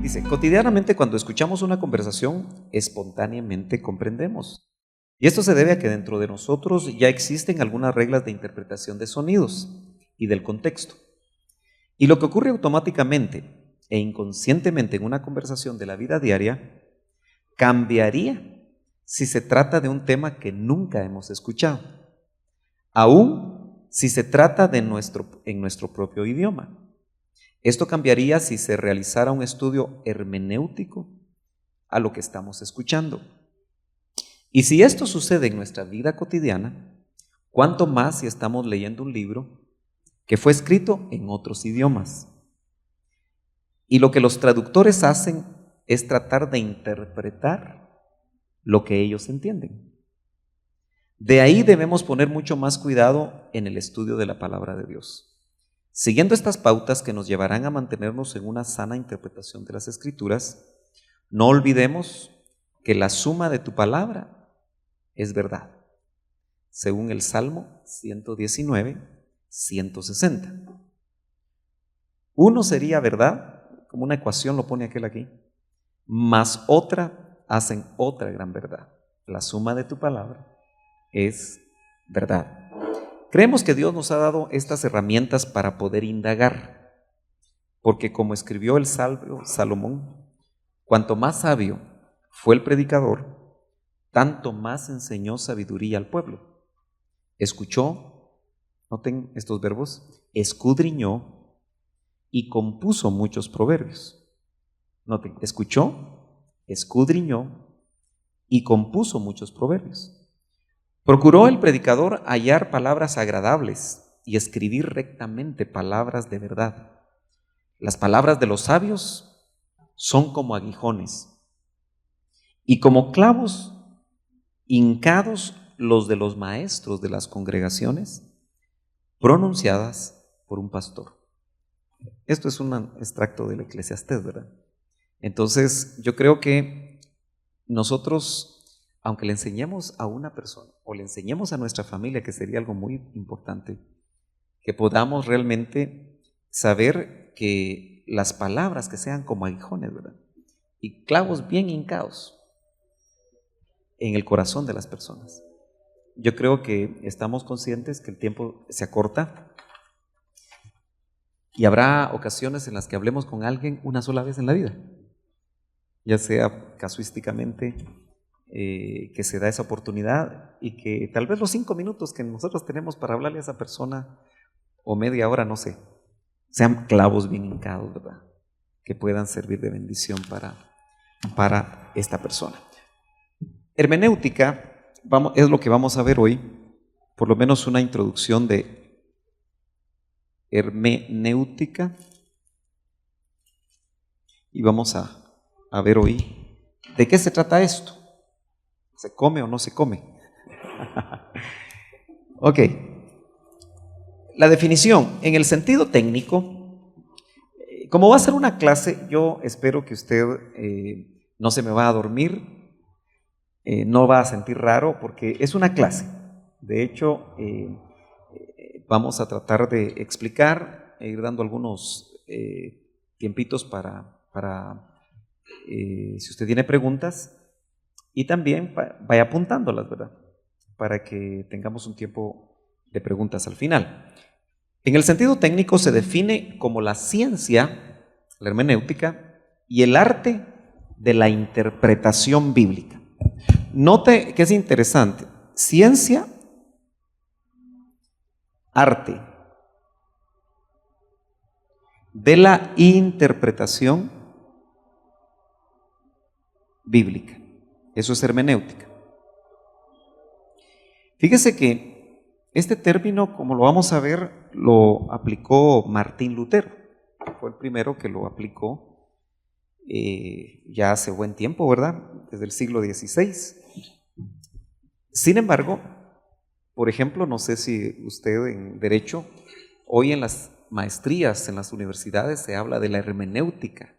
Dice, cotidianamente cuando escuchamos una conversación, espontáneamente comprendemos. Y esto se debe a que dentro de nosotros ya existen algunas reglas de interpretación de sonidos y del contexto. Y lo que ocurre automáticamente e inconscientemente en una conversación de la vida diaria cambiaría si se trata de un tema que nunca hemos escuchado, aún si se trata en nuestro propio idioma. Esto cambiaría si se realizara un estudio hermenéutico a lo que estamos escuchando. Y si esto sucede en nuestra vida cotidiana, ¿cuánto más si estamos leyendo un libro que fue escrito en otros idiomas? Y lo que los traductores hacen es tratar de interpretar lo que ellos entienden. De ahí debemos poner mucho más cuidado en el estudio de la palabra de Dios. Siguiendo estas pautas que nos llevarán a mantenernos en una sana interpretación de las Escrituras, no olvidemos que la suma de tu palabra es verdad, según el Salmo 119, 160. Uno sería verdad, como una ecuación lo pone aquel aquí, más otra hacen otra gran verdad. La suma de tu palabra es verdad. Creemos que Dios nos ha dado estas herramientas para poder indagar, porque como escribió el sabio Salomón, cuanto más sabio fue el predicador, tanto más enseñó sabiduría al pueblo. Escuchó, noten estos verbos, escudriñó y compuso muchos proverbios. Noten, escuchó, escudriñó y compuso muchos proverbios. Procuró el predicador hallar palabras agradables y escribir rectamente palabras de verdad. Las palabras de los sabios son como aguijones y como clavos hincados los de los maestros de las congregaciones, pronunciadas por un pastor. Esto es un extracto del Eclesiastés, ¿verdad? Entonces, yo creo que nosotros, aunque le enseñemos a una persona o le enseñemos a nuestra familia, que sería algo muy importante, que podamos realmente saber que las palabras que sean como aguijones, ¿verdad? Y clavos bien hincados en el corazón de las personas. Yo creo que estamos conscientes que el tiempo se acorta y habrá ocasiones en las que hablemos con alguien una sola vez en la vida, ya sea casuísticamente que se da esa oportunidad y que tal vez los 5 minutos que nosotros tenemos para hablarle a esa persona o media hora, no sé, sean clavos bien hincados, ¿verdad? Que puedan servir de bendición para esta persona. Hermenéutica es lo que vamos a ver hoy, por lo menos una introducción de hermenéutica, y vamos a ver hoy de qué se trata esto. ¿Se come o no se come? Ok. La definición, en el sentido técnico, como va a ser una clase, yo espero que usted no se me va a dormir, no va a sentir raro, porque es una clase. De hecho, vamos a tratar de explicar e ir dando algunos tiempitos para si usted tiene preguntas, y también vaya apuntándolas, ¿verdad? Para que tengamos un tiempo de preguntas al final. En el sentido técnico se define como la ciencia, la hermenéutica, y el arte de la interpretación bíblica. Note que es interesante, ciencia, arte de la interpretación bíblica. Eso es hermenéutica. Fíjese que este término, como lo vamos a ver, lo aplicó Martín Lutero. Fue el primero que lo aplicó ya hace buen tiempo, ¿verdad? Desde el siglo XVI. Sin embargo, por ejemplo, no sé si usted en Derecho, hoy en las maestrías en las universidades se habla de la hermenéutica.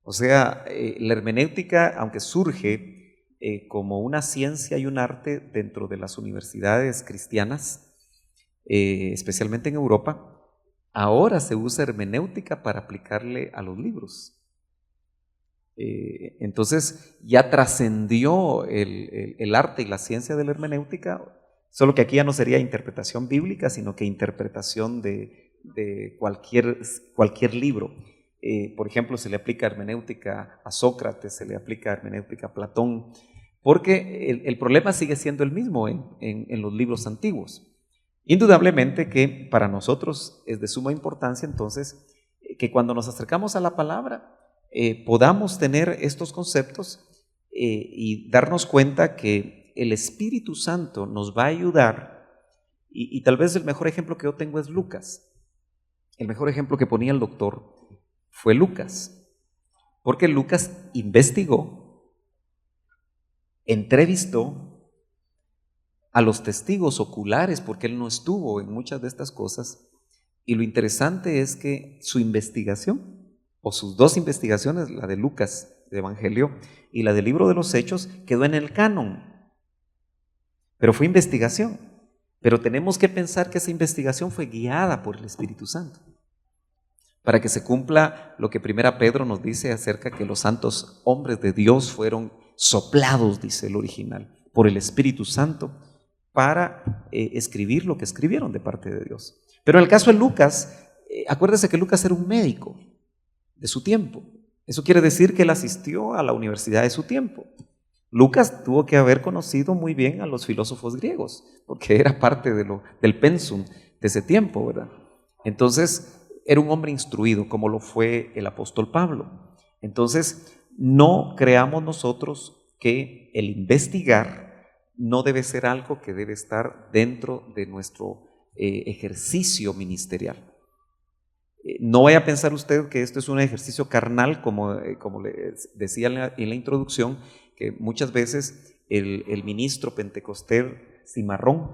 O sea, la hermenéutica, aunque surge como una ciencia y un arte dentro de las universidades cristianas, especialmente en Europa, ahora se usa hermenéutica para aplicarle a los libros. Entonces ya trascendió el arte y la ciencia de la hermenéutica, solo que aquí ya no sería interpretación bíblica, sino que interpretación de cualquier libro. Por ejemplo, se le aplica hermenéutica a Sócrates, se le aplica hermenéutica a Platón, porque el problema sigue siendo el mismo en los libros antiguos. Indudablemente que para nosotros es de suma importancia entonces que cuando nos acercamos a la palabra podamos tener estos conceptos y darnos cuenta que el Espíritu Santo nos va a ayudar, y tal vez el mejor ejemplo que yo tengo es Lucas. El mejor ejemplo que ponía el doctor fue Lucas, porque Lucas investigó, entrevistó a los testigos oculares, porque él no estuvo en muchas de estas cosas, y lo interesante es que su investigación, o sus dos investigaciones, la de Lucas, de Evangelio, y la del libro de los Hechos, quedó en el canon, pero fue investigación. Pero tenemos que pensar que esa investigación fue guiada por el Espíritu Santo, para que se cumpla lo que 1 Pedro nos dice acerca que los santos hombres de Dios fueron soplados, dice el original, por el Espíritu Santo, para escribir lo que escribieron de parte de Dios. Pero en el caso de Lucas, acuérdese que Lucas era un médico de su tiempo. Eso quiere decir que él asistió a la universidad de su tiempo. Lucas tuvo que haber conocido muy bien a los filósofos griegos, porque era parte del pensum de ese tiempo, ¿verdad? Entonces, era un hombre instruido, como lo fue el apóstol Pablo. Entonces, no creamos nosotros que el investigar no debe ser algo que debe estar dentro de nuestro ejercicio ministerial. No vaya a pensar usted que esto es un ejercicio carnal, como le decía en la introducción, que muchas veces el ministro pentecostés cimarrón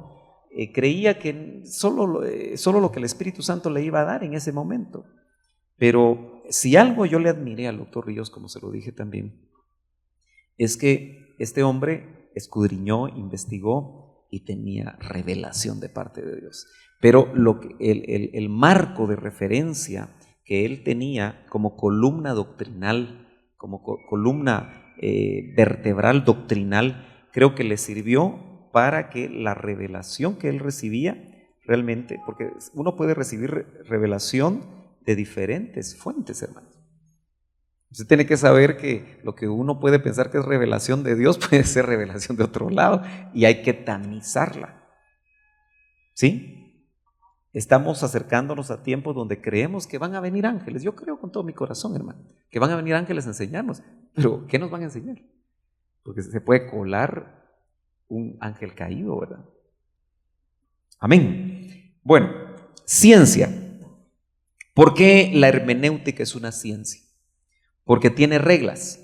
creía que solo lo que el Espíritu Santo le iba a dar en ese momento. Pero si algo yo le admiré al doctor Ríos, como se lo dije también, es que este hombre escudriñó, investigó y tenía revelación de parte de Dios. Pero el marco de referencia que él tenía como columna doctrinal, como columna vertebral doctrinal, creo que le sirvió para que la revelación que él recibía realmente, porque uno puede recibir revelación de diferentes fuentes, hermanos. Usted tiene que saber que lo que uno puede pensar que es revelación de Dios puede ser revelación de otro lado, y hay que tamizarla. ¿Sí? Estamos acercándonos a tiempos donde creemos que van a venir ángeles. Yo creo con todo mi corazón, hermano, que van a venir ángeles a enseñarnos. Pero ¿qué nos van a enseñar? Porque se puede colar un ángel caído, ¿verdad? Amén. Bueno, ciencia. ¿Por qué la hermenéutica es una ciencia? Porque tiene reglas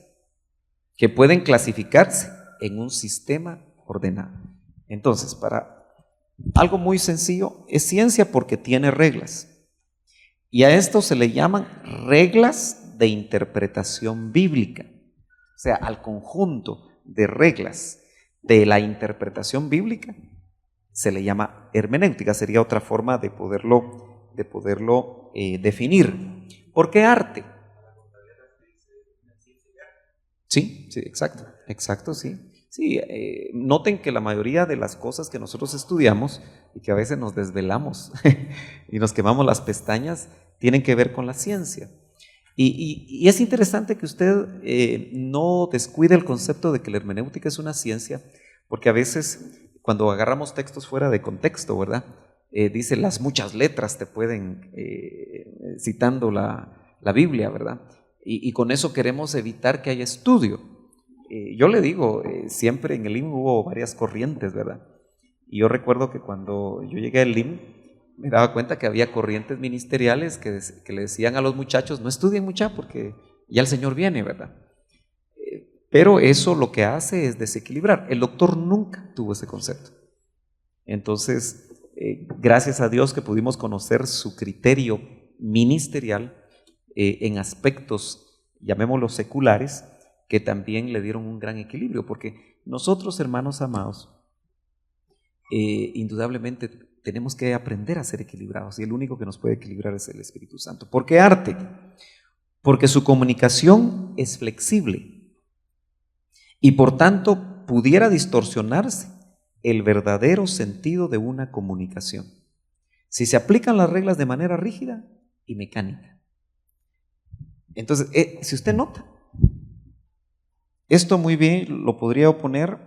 que pueden clasificarse en un sistema ordenado. Entonces, para algo muy sencillo, es ciencia porque tiene reglas. Y a esto se le llaman reglas de interpretación bíblica. O sea, al conjunto de reglas de la interpretación bíblica se le llama hermenéutica. Sería otra forma de poderlo definir. ¿Por qué arte? Sí, exacto, sí. Sí, noten que la mayoría de las cosas que nosotros estudiamos y que a veces nos desvelamos y nos quemamos las pestañas, tienen que ver con la ciencia. Y es interesante que usted no descuide el concepto de que la hermenéutica es una ciencia, porque a veces cuando agarramos textos fuera de contexto, ¿verdad? Dice las muchas letras te pueden, citando la Biblia, ¿verdad? Y con eso queremos evitar que haya estudio. Yo le digo, siempre en el LIM hubo varias corrientes, ¿verdad? Y yo recuerdo que cuando yo llegué al LIM, me daba cuenta que había corrientes ministeriales que le decían a los muchachos, no estudien mucha porque ya el Señor viene, ¿verdad? Pero eso lo que hace es desequilibrar. El doctor nunca tuvo ese concepto. Entonces, gracias a Dios que pudimos conocer su criterio ministerial en aspectos, llamémoslos seculares, que también le dieron un gran equilibrio, porque nosotros, hermanos amados, indudablemente tenemos que aprender a ser equilibrados, y el único que nos puede equilibrar es el Espíritu Santo. ¿Por qué arte? porque su comunicación es flexible y por tanto pudiera distorsionarse el verdadero sentido de una comunicación si se aplican las reglas de manera rígida y mecánica. Entonces, si usted nota, esto muy bien lo podría oponer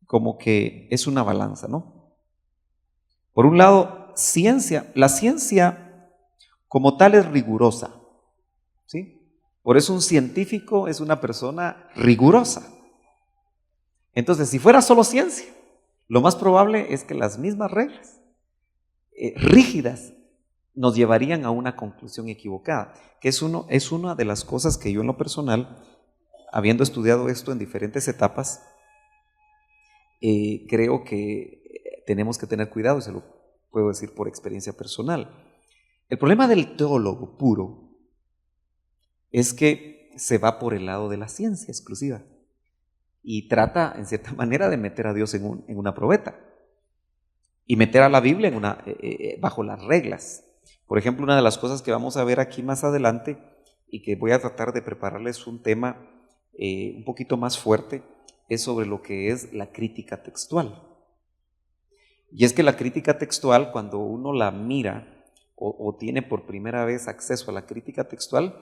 como que es una balanza, ¿no? Por un lado, ciencia. La ciencia como tal es rigurosa, ¿sí? Por eso un científico es una persona rigurosa. Entonces, si fuera solo ciencia, lo más probable es que las mismas reglas rígidas nos llevarían a una conclusión equivocada, que es una de las cosas que yo en lo personal, habiendo estudiado esto en diferentes etapas, creo que tenemos que tener cuidado, y se lo puedo decir por experiencia personal. El problema del teólogo puro es que se va por el lado de la ciencia exclusiva y trata, en cierta manera, de meter a Dios en una probeta y meter a la Biblia bajo las reglas. Por ejemplo, una de las cosas que vamos a ver aquí más adelante y que voy a tratar de prepararles un tema un poquito más fuerte es sobre lo que es la crítica textual. Y es que la crítica textual, cuando uno la mira o tiene por primera vez acceso a la crítica textual,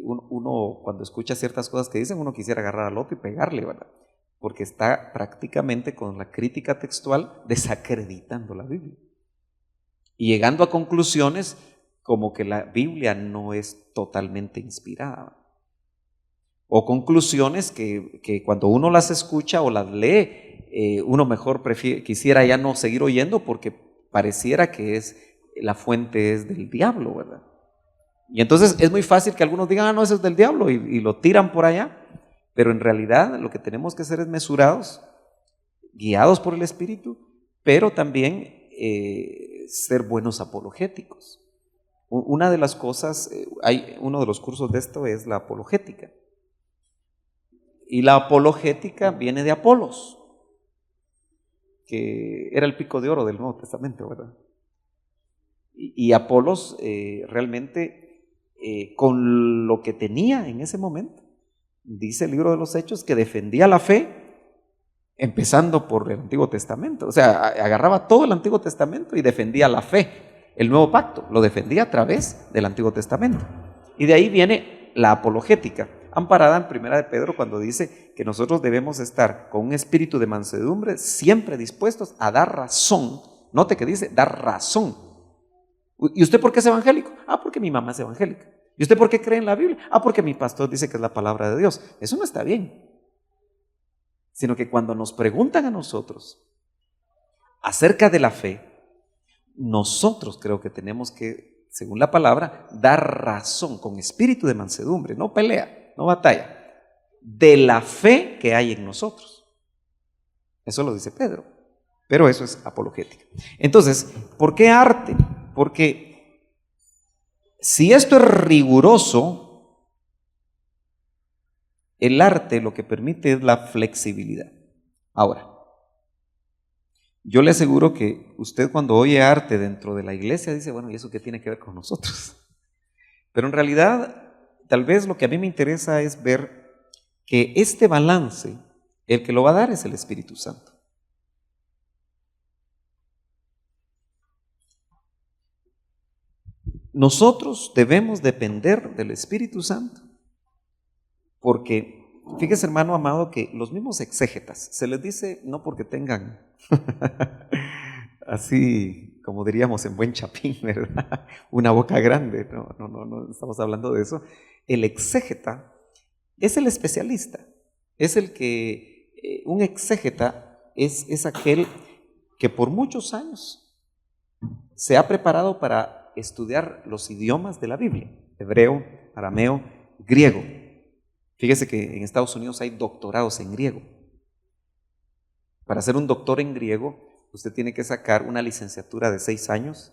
uno cuando escucha ciertas cosas que dicen, uno quisiera agarrar al otro y pegarle, ¿verdad? Porque está prácticamente con la crítica textual desacreditando la Biblia y llegando a conclusiones como que la Biblia no es totalmente inspirada, o conclusiones que cuando uno las escucha o las lee, uno mejor quisiera ya no seguir oyendo porque pareciera que la fuente es del diablo, ¿verdad? Y entonces es muy fácil que algunos digan, no, eso es del diablo, y lo tiran por allá. Pero en realidad lo que tenemos que hacer es mesurados, guiados por el Espíritu, pero también ser buenos apologéticos. Una de las cosas, uno de los cursos de esto es la apologética. Y la apologética viene de Apolos, que era el pico de oro del Nuevo Testamento, ¿verdad? Y Apolos realmente con lo que tenía en ese momento, dice el libro de los Hechos que defendía la fe empezando por el Antiguo Testamento. O sea, agarraba todo el Antiguo Testamento y defendía la fe. El Nuevo Pacto lo defendía a través del Antiguo Testamento. Y de ahí viene la apologética, amparada en Primera de Pedro cuando dice que nosotros debemos estar con un espíritu de mansedumbre, siempre dispuestos a dar razón. Note que dice dar razón. ¿Y usted por qué es evangélico? Porque mi mamá es evangélica. ¿Y usted por qué cree en la Biblia? Porque mi pastor dice que es la palabra de Dios. Eso no está bien. Sino que cuando nos preguntan a nosotros acerca de la fe, nosotros creo que tenemos que, según la palabra, dar razón con espíritu de mansedumbre, no pelea, no batalla, de la fe que hay en nosotros. Eso lo dice Pedro, pero eso es apologética. Entonces, ¿por qué arte? Porque si esto es riguroso, el arte lo que permite es la flexibilidad. Ahora, yo le aseguro que usted cuando oye arte dentro de la iglesia dice, bueno, ¿y eso qué tiene que ver con nosotros? Pero en realidad, tal vez lo que a mí me interesa es ver que este balance, el que lo va a dar es el Espíritu Santo. Nosotros debemos depender del Espíritu Santo, porque fíjese, hermano amado, que los mismos exégetas, se les dice no porque tengan así como diríamos en buen chapín, ¿verdad? Una boca grande, no estamos hablando de eso. El exégeta es el especialista, es el que, un exégeta es aquel que por muchos años se ha preparado para estudiar los idiomas de la Biblia, hebreo, arameo, griego. Fíjese que en Estados Unidos hay doctorados en griego. Para ser un doctor en griego, usted tiene que sacar una licenciatura de 6 años,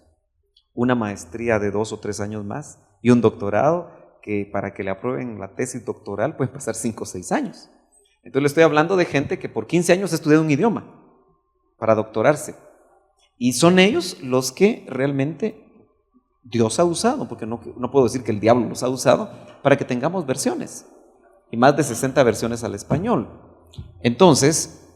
una maestría de 2 o 3 años más y un doctorado que para que le aprueben la tesis doctoral pueden pasar 5 o 6 años. Entonces le estoy hablando de gente que por 15 años ha estudiado un idioma para doctorarse. Y son ellos los que realmente Dios ha usado, porque no puedo decir que el diablo los ha usado, para que tengamos versiones, y más de 60 versiones al español. Entonces,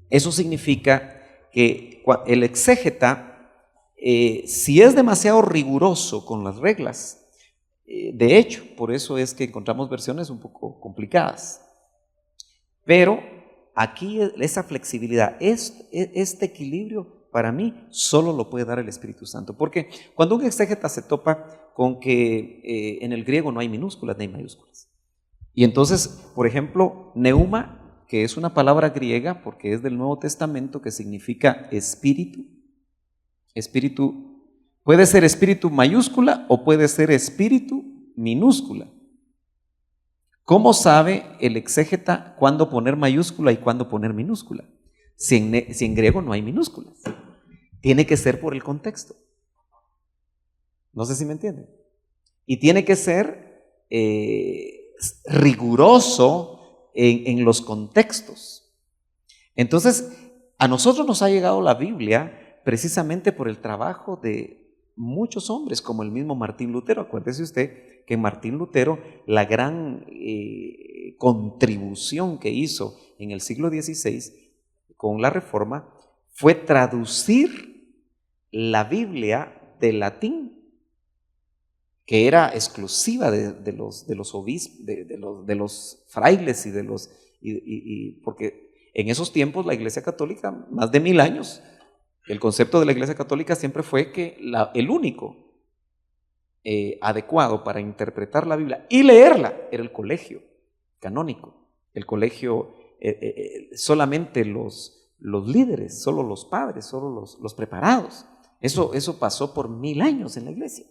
eso significa que el exégeta, si es demasiado riguroso con las reglas, de hecho, por eso es que encontramos versiones un poco complicadas. Pero aquí esa flexibilidad, este equilibrio, para mí solo lo puede dar el Espíritu Santo. Porque cuando un exégeta se topa con que en el griego no hay minúsculas ni mayúsculas. Y entonces, por ejemplo, neuma, que es una palabra griega porque es del Nuevo Testamento, que significa espíritu. Espíritu puede ser espíritu mayúscula o puede ser espíritu minúscula. ¿Cómo sabe el exégeta cuándo poner mayúscula y cuándo poner minúscula? Si en griego no hay minúsculas. Tiene que ser por el contexto. No sé si me entienden. Y tiene que ser riguroso en los contextos. Entonces, a nosotros nos ha llegado la Biblia precisamente por el trabajo de muchos hombres, como el mismo Martín Lutero. Acuérdese usted que Martín Lutero, la gran contribución que hizo en el siglo XVI con la Reforma fue traducir la Biblia del latín, que era exclusiva de los obispos, de los frailes porque en esos tiempos la Iglesia Católica, más de 1000 años, el concepto de la Iglesia Católica siempre fue que el único adecuado para interpretar la Biblia y leerla era el colegio canónico. El colegio, solamente los líderes, solo los padres, solo los preparados. Eso pasó por 1000 años en la iglesia.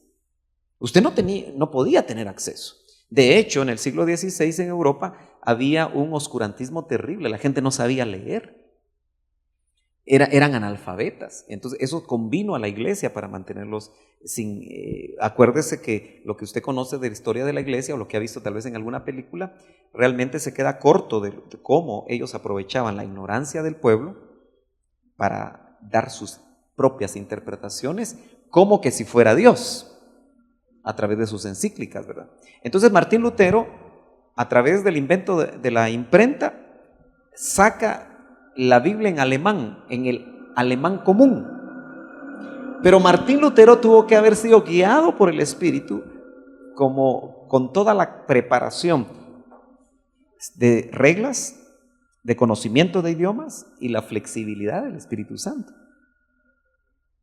Usted no podía tener acceso. De hecho, en el siglo XVI en Europa había un oscurantismo terrible. La gente no sabía leer. Eran analfabetas. Entonces eso convino a la iglesia para mantenerlos sin... acuérdese que lo que usted conoce de la historia de la iglesia o lo que ha visto tal vez en alguna película, realmente se queda corto de cómo ellos aprovechaban la ignorancia del pueblo para dar sus propias interpretaciones, como que si fuera Dios, a través de sus encíclicas, ¿verdad? Entonces Martín Lutero, a través del invento de la imprenta, saca la Biblia en alemán, en el alemán común. Pero Martín Lutero tuvo que haber sido guiado por el Espíritu, como con toda la preparación de reglas, de conocimiento de idiomas y la flexibilidad del Espíritu Santo,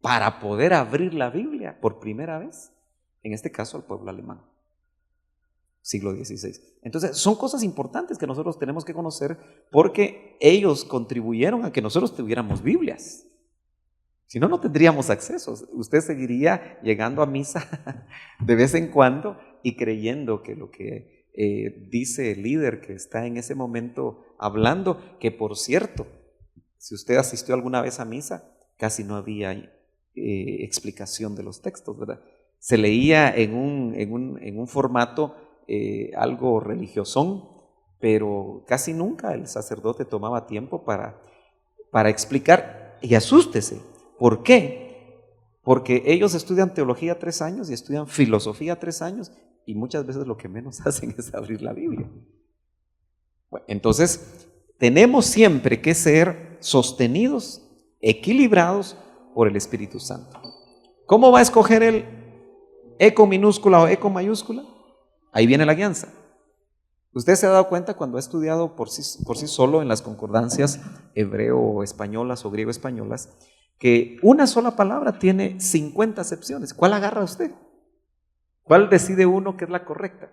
para poder abrir la Biblia por primera vez, en este caso al pueblo alemán, siglo XVI. Entonces son cosas importantes que nosotros tenemos que conocer, porque ellos contribuyeron a que nosotros tuviéramos Biblias. Si no, no tendríamos acceso. Usted seguiría llegando a misa de vez en cuando y creyendo que lo que dice el líder que está en ese momento hablando, que por cierto, si usted asistió alguna vez a misa, casi no había explicación de los textos, ¿verdad? Se leía en un formato algo religiosón, pero casi nunca el sacerdote tomaba tiempo para explicar. Y asústese, ¿por qué? Porque ellos estudian teología 3 años y estudian filosofía 3 años, y muchas veces lo que menos hacen es abrir la Biblia. Bueno, entonces tenemos siempre que ser sostenidos, equilibrados por el Espíritu Santo. ¿Cómo va a escoger el eco minúscula o eco mayúscula? Ahí viene la guianza. Usted se ha dado cuenta cuando ha estudiado por sí solo en las concordancias hebreo-españolas o griego-españolas, que una sola palabra tiene 50 acepciones. ¿Cuál agarra usted? ¿Cuál decide uno que es la correcta?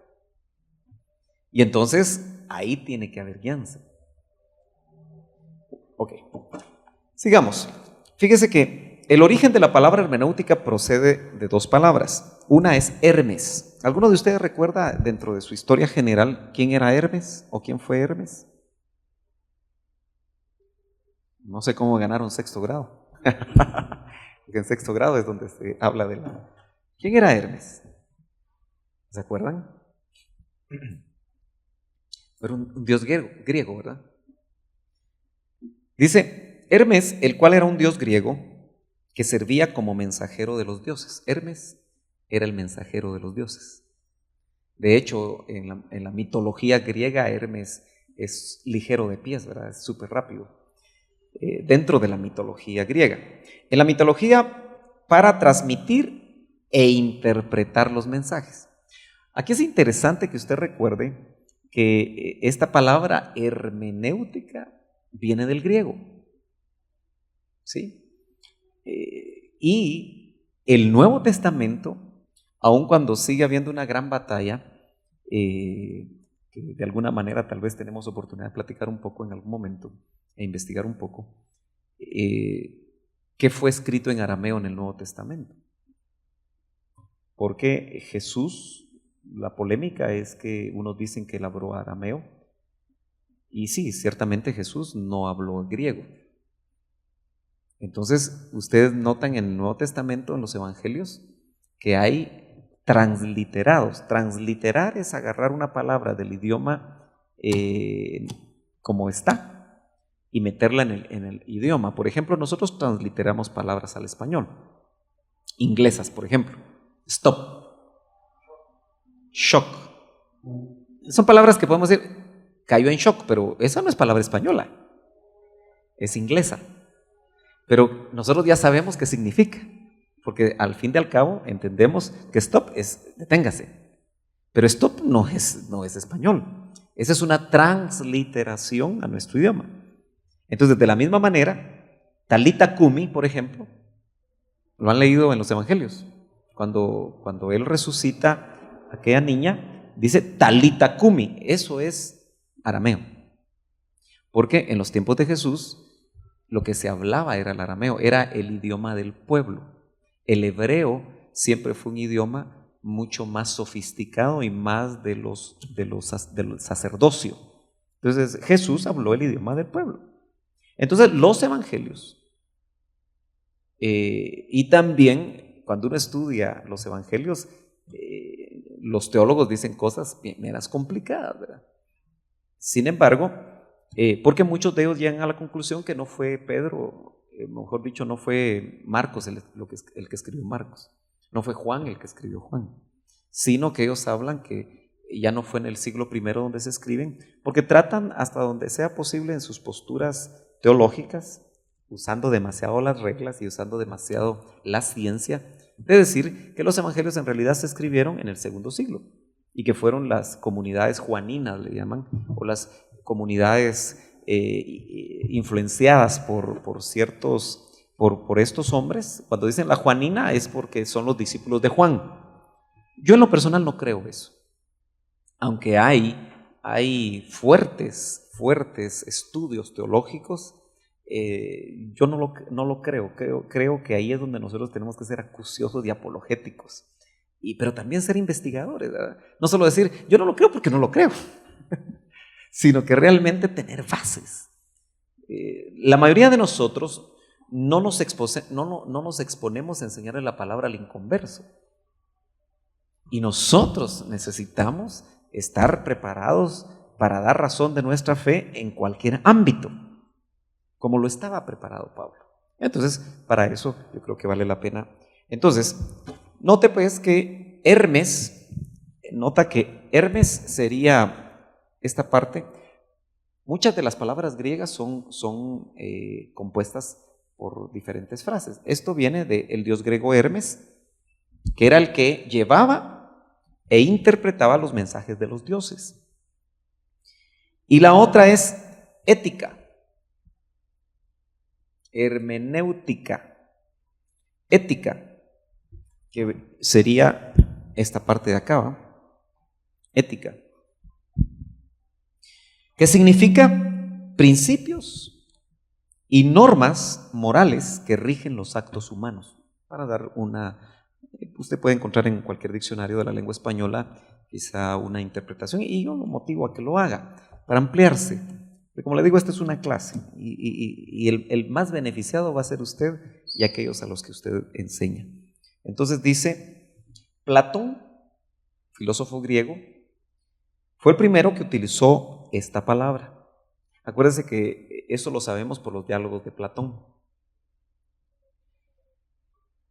Y entonces ahí tiene que haber guianza. Ok, sigamos. Fíjese que el origen de la palabra hermenéutica procede de 2 palabras. Una es Hermes. ¿Alguno de ustedes recuerda dentro de su historia general quién era Hermes o quién fue Hermes? No sé cómo ganaron 6º grado. Porque en 6º grado es donde se habla de la... ¿Quién era Hermes? ¿Se acuerdan? Era un dios griego, ¿verdad? Dice, Hermes, el cual era un dios griego que servía como mensajero de los dioses. Hermes era el mensajero de los dioses. De hecho, en la mitología griega, Hermes es ligero de pies, ¿verdad? Es súper rápido. Dentro de la mitología griega. En la mitología, para transmitir e interpretar los mensajes. Aquí es interesante que usted recuerde que esta palabra hermenéutica viene del griego. ¿Sí? Y el Nuevo Testamento, aun cuando sigue habiendo una gran batalla, que de alguna manera tal vez tenemos oportunidad de platicar un poco en algún momento e investigar un poco, que fue escrito en arameo en el Nuevo Testamento. Porque Jesús, la polémica es que unos dicen que él habló arameo, y sí, ciertamente Jesús no habló griego. Entonces, ustedes notan en el Nuevo Testamento, en los Evangelios, que hay transliterados. Transliterar es agarrar una palabra del idioma como está y meterla en el idioma. Por ejemplo, nosotros transliteramos palabras al español. Inglesas, por ejemplo. Stop. Shock. Son palabras que podemos decir, cayó en shock, pero esa no es palabra española. Es inglesa. Pero nosotros ya sabemos qué significa, porque al fin y al cabo entendemos que stop es deténgase, pero stop no es español, esa es una transliteración a nuestro idioma. Entonces, de la misma manera, Talita Kumi, por ejemplo, lo han leído en los evangelios, cuando él resucita a aquella niña, dice Talita Kumi, eso es arameo, porque en los tiempos de Jesús lo que se hablaba era el arameo, era el idioma del pueblo. El hebreo siempre fue un idioma mucho más sofisticado y más del sacerdocio. Entonces Jesús habló el idioma del pueblo. Entonces los evangelios, y también cuando uno estudia los evangelios, los teólogos dicen cosas meras complicadas, ¿verdad? Sin embargo, porque muchos de ellos llegan a la conclusión que no fue Pedro, mejor dicho, no fue Marcos el que escribió Marcos, no fue Juan el que escribió Juan, sino que ellos hablan que ya no fue en el siglo I donde se escriben, porque tratan hasta donde sea posible en sus posturas teológicas, usando demasiado las reglas y usando demasiado la ciencia, de decir que los evangelios en realidad se escribieron en el II siglo y que fueron las comunidades juaninas, le llaman, o las comunidades influenciadas por estos hombres. Cuando dicen la juanina es porque son los discípulos de Juan. Yo en lo personal no creo eso, aunque hay fuertes estudios teológicos, yo no lo creo. Creo que ahí es donde nosotros tenemos que ser acuciosos y apologéticos, pero también ser investigadores, ¿verdad? No solo decir, yo no lo creo porque no lo creo, sino que realmente tener bases. La mayoría de nosotros no nos exponemos a enseñarle la palabra al inconverso. Y nosotros necesitamos estar preparados para dar razón de nuestra fe en cualquier ámbito, como lo estaba preparado Pablo. Entonces, para eso yo creo que vale la pena. Entonces, note pues que Hermes sería esta parte. Muchas de las palabras griegas son compuestas por diferentes frases. Esto viene del dios griego Hermes, que era el que llevaba e interpretaba los mensajes de los dioses. Y la otra es ética, hermenéutica, ética, que sería esta parte de acá, ¿va? Ética, que significa principios y normas morales que rigen los actos humanos. Para dar usted puede encontrar en cualquier diccionario de la lengua española quizá una interpretación, y yo lo motivo a que lo haga para ampliarse. Pero como le digo, esta es una clase y el más beneficiado va a ser usted y aquellos a los que usted enseña. Entonces dice, Platón, filósofo griego, fue el primero que utilizó esta palabra. Acuérdense que eso lo sabemos por los diálogos de Platón.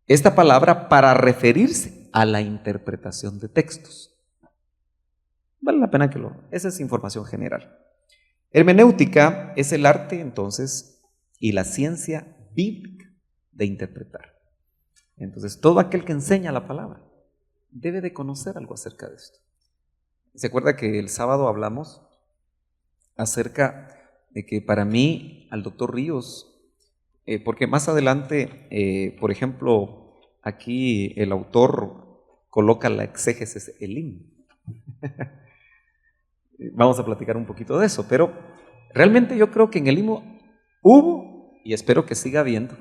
Esta palabra para referirse a la interpretación de textos. Vale la pena esa es información general. Hermenéutica es el arte, entonces, y la ciencia bíblica de interpretar. Entonces, todo aquel que enseña la palabra debe de conocer algo acerca de esto. ¿Se acuerda que el sábado hablamos acerca de que para mí, al doctor Ríos, porque más adelante, por ejemplo, aquí el autor coloca la exégesis Elim. Vamos a platicar un poquito de eso, pero realmente yo creo que en Elim hubo, y espero que siga habiendo,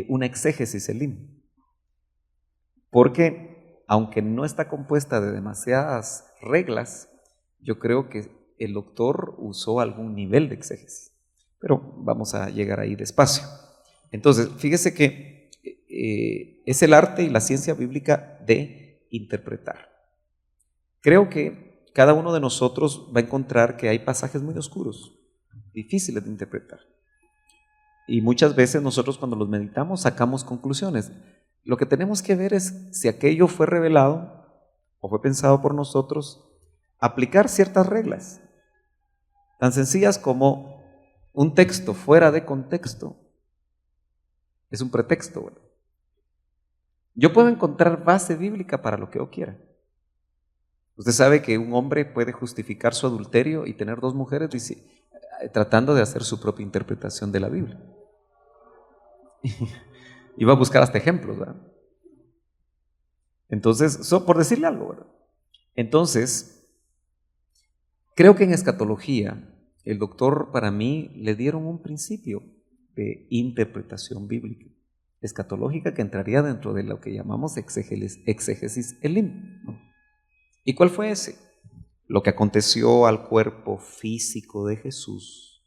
una exégesis Elim. Porque aunque no está compuesta de demasiadas reglas, yo creo que el doctor usó algún nivel de exégesis. Pero vamos a llegar ahí despacio. Entonces, fíjese que es el arte y la ciencia bíblica de interpretar. Creo que cada uno de nosotros va a encontrar que hay pasajes muy oscuros, difíciles de interpretar. Y muchas veces nosotros cuando los meditamos sacamos conclusiones. Lo que tenemos que ver es si aquello fue revelado o fue pensado por nosotros, aplicar ciertas reglas, tan sencillas como un texto fuera de contexto es un pretexto. ¿Verdad? Yo puedo encontrar base bíblica para lo que yo quiera. Usted sabe que un hombre puede justificar su adulterio y tener 2 mujeres tratando de hacer su propia interpretación de la Biblia. Y va a buscar hasta ejemplos, ¿verdad? Entonces, por decirle algo, ¿verdad? Entonces, creo que en escatología, el doctor para mí le dieron un principio de interpretación bíblica, escatológica, que entraría dentro de lo que llamamos exégesis Elim. ¿Y cuál fue ese? Lo que aconteció al cuerpo físico de Jesús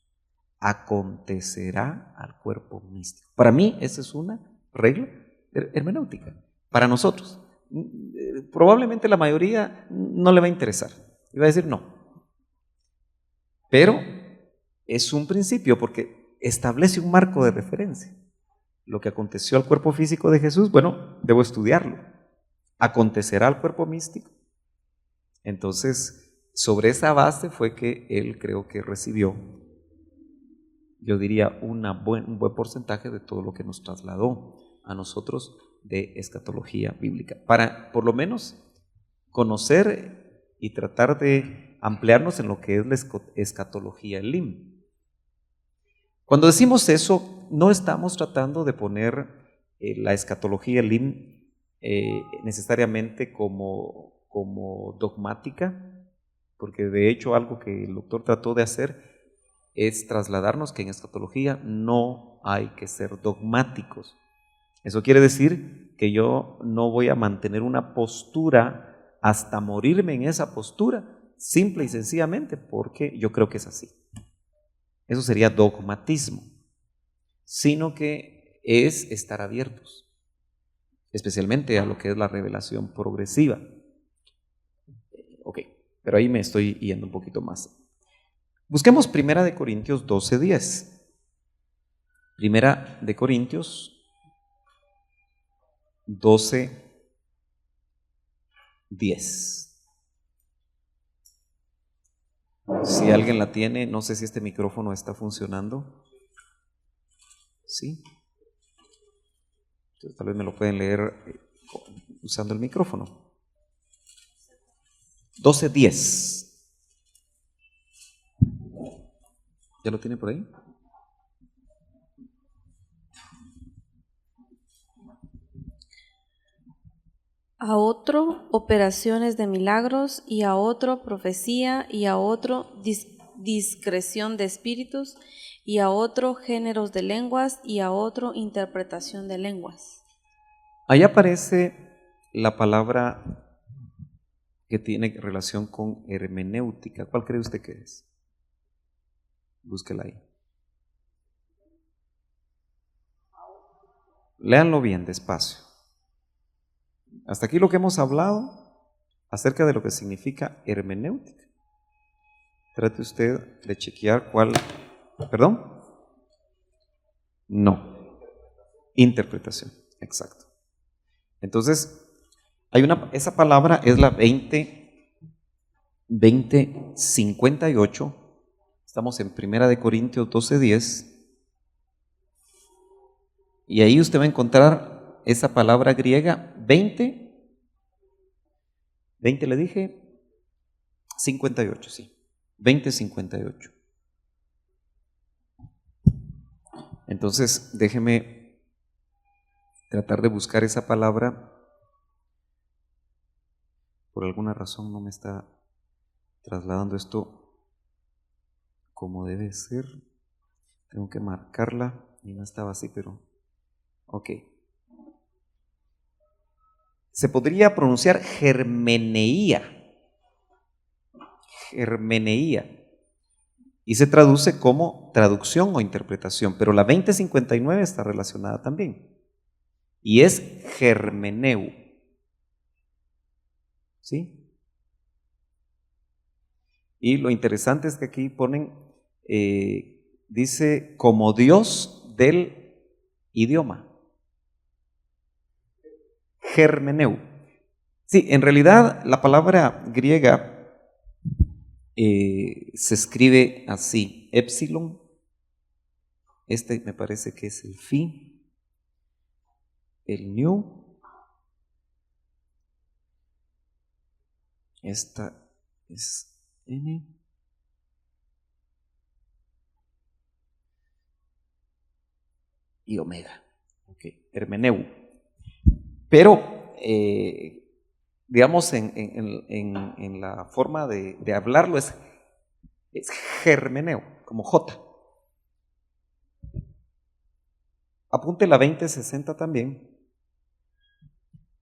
acontecerá al cuerpo místico. Para mí esa es una regla hermenéutica. Para nosotros, probablemente la mayoría no le va a interesar. Y va a decir no. Pero es un principio porque establece un marco de referencia. Lo que aconteció al cuerpo físico de Jesús, bueno, debo estudiarlo. Acontecerá al cuerpo místico. Entonces, sobre esa base fue que él creo que recibió, yo diría, un buen porcentaje de todo lo que nos trasladó a nosotros de escatología bíblica. Para, por lo menos, conocer y tratar de ampliarnos en lo que es la escatología Elim. Cuando decimos eso, no estamos tratando de poner la escatología Elim necesariamente como dogmática, porque de hecho algo que el doctor trató de hacer es trasladarnos que en escatología no hay que ser dogmáticos. Eso quiere decir que yo no voy a mantener una postura hasta morirme en esa postura, simple y sencillamente porque yo creo que es así. Eso sería dogmatismo, sino que es estar abiertos, especialmente a lo que es la revelación progresiva. Ok, pero ahí me estoy yendo un poquito más. Busquemos 1 Corintios 12:10. 1 Corintios 12:10. Si alguien la tiene, no sé si este micrófono está funcionando. ¿Sí? Entonces, tal vez me lo pueden leer usando el micrófono. 12:10. ¿Ya lo tiene por ahí? A otro operaciones de milagros, y a otro profecía, y a otro discreción de espíritus, y a otro géneros de lenguas, y a otro interpretación de lenguas. Ahí aparece la palabra que tiene relación con hermenéutica. ¿Cuál cree usted que es? Búsquela ahí. Léanlo bien, despacio. Hasta aquí lo que hemos hablado acerca de lo que significa hermenéutica. Trate usted de chequear cuál. ¿Perdón? No. Interpretación, exacto. Entonces, Esa palabra es la 2058. Estamos en 1 Corintios 12:10. Y ahí usted va a encontrar esa palabra griega 20 le dije, 58, sí. 20:58. Entonces, déjeme tratar de buscar esa palabra. Por alguna razón no me está trasladando esto como debe ser. Tengo que marcarla y no estaba así, pero ok. Se podría pronunciar germeneía. Germeneía. Y se traduce como traducción o interpretación, pero la 2059 está relacionada también. Y es germeneu. ¿Sí? Y lo interesante es que aquí ponen, dice, como Dios del idioma. Germeneu. Sí, en realidad la palabra griega se escribe así, epsilon, este me parece que es el fi, el nu, esta es n, y omega, ok, hermeneu. Pero, digamos, en la forma de hablarlo es germeneu, como J. Apunte la 2060 también,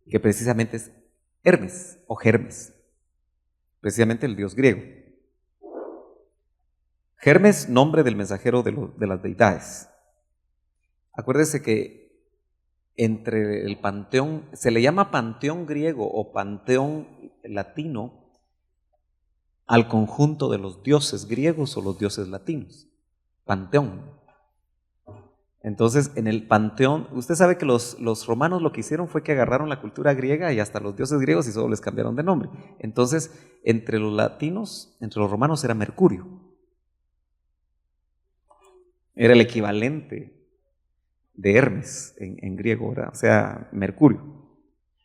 que precisamente es Hermes o Hermes, precisamente el dios griego. Hermes, nombre del mensajero de las deidades. Acuérdese que entre el panteón, se le llama panteón griego o panteón latino al conjunto de los dioses griegos o los dioses latinos. Panteón. Entonces, en el panteón, usted sabe que los romanos lo que hicieron fue que agarraron la cultura griega y hasta los dioses griegos y solo les cambiaron de nombre. Entonces, entre los latinos, entre los romanos era Mercurio. Era el equivalente de Hermes en griego, ¿verdad? O sea, Mercurio.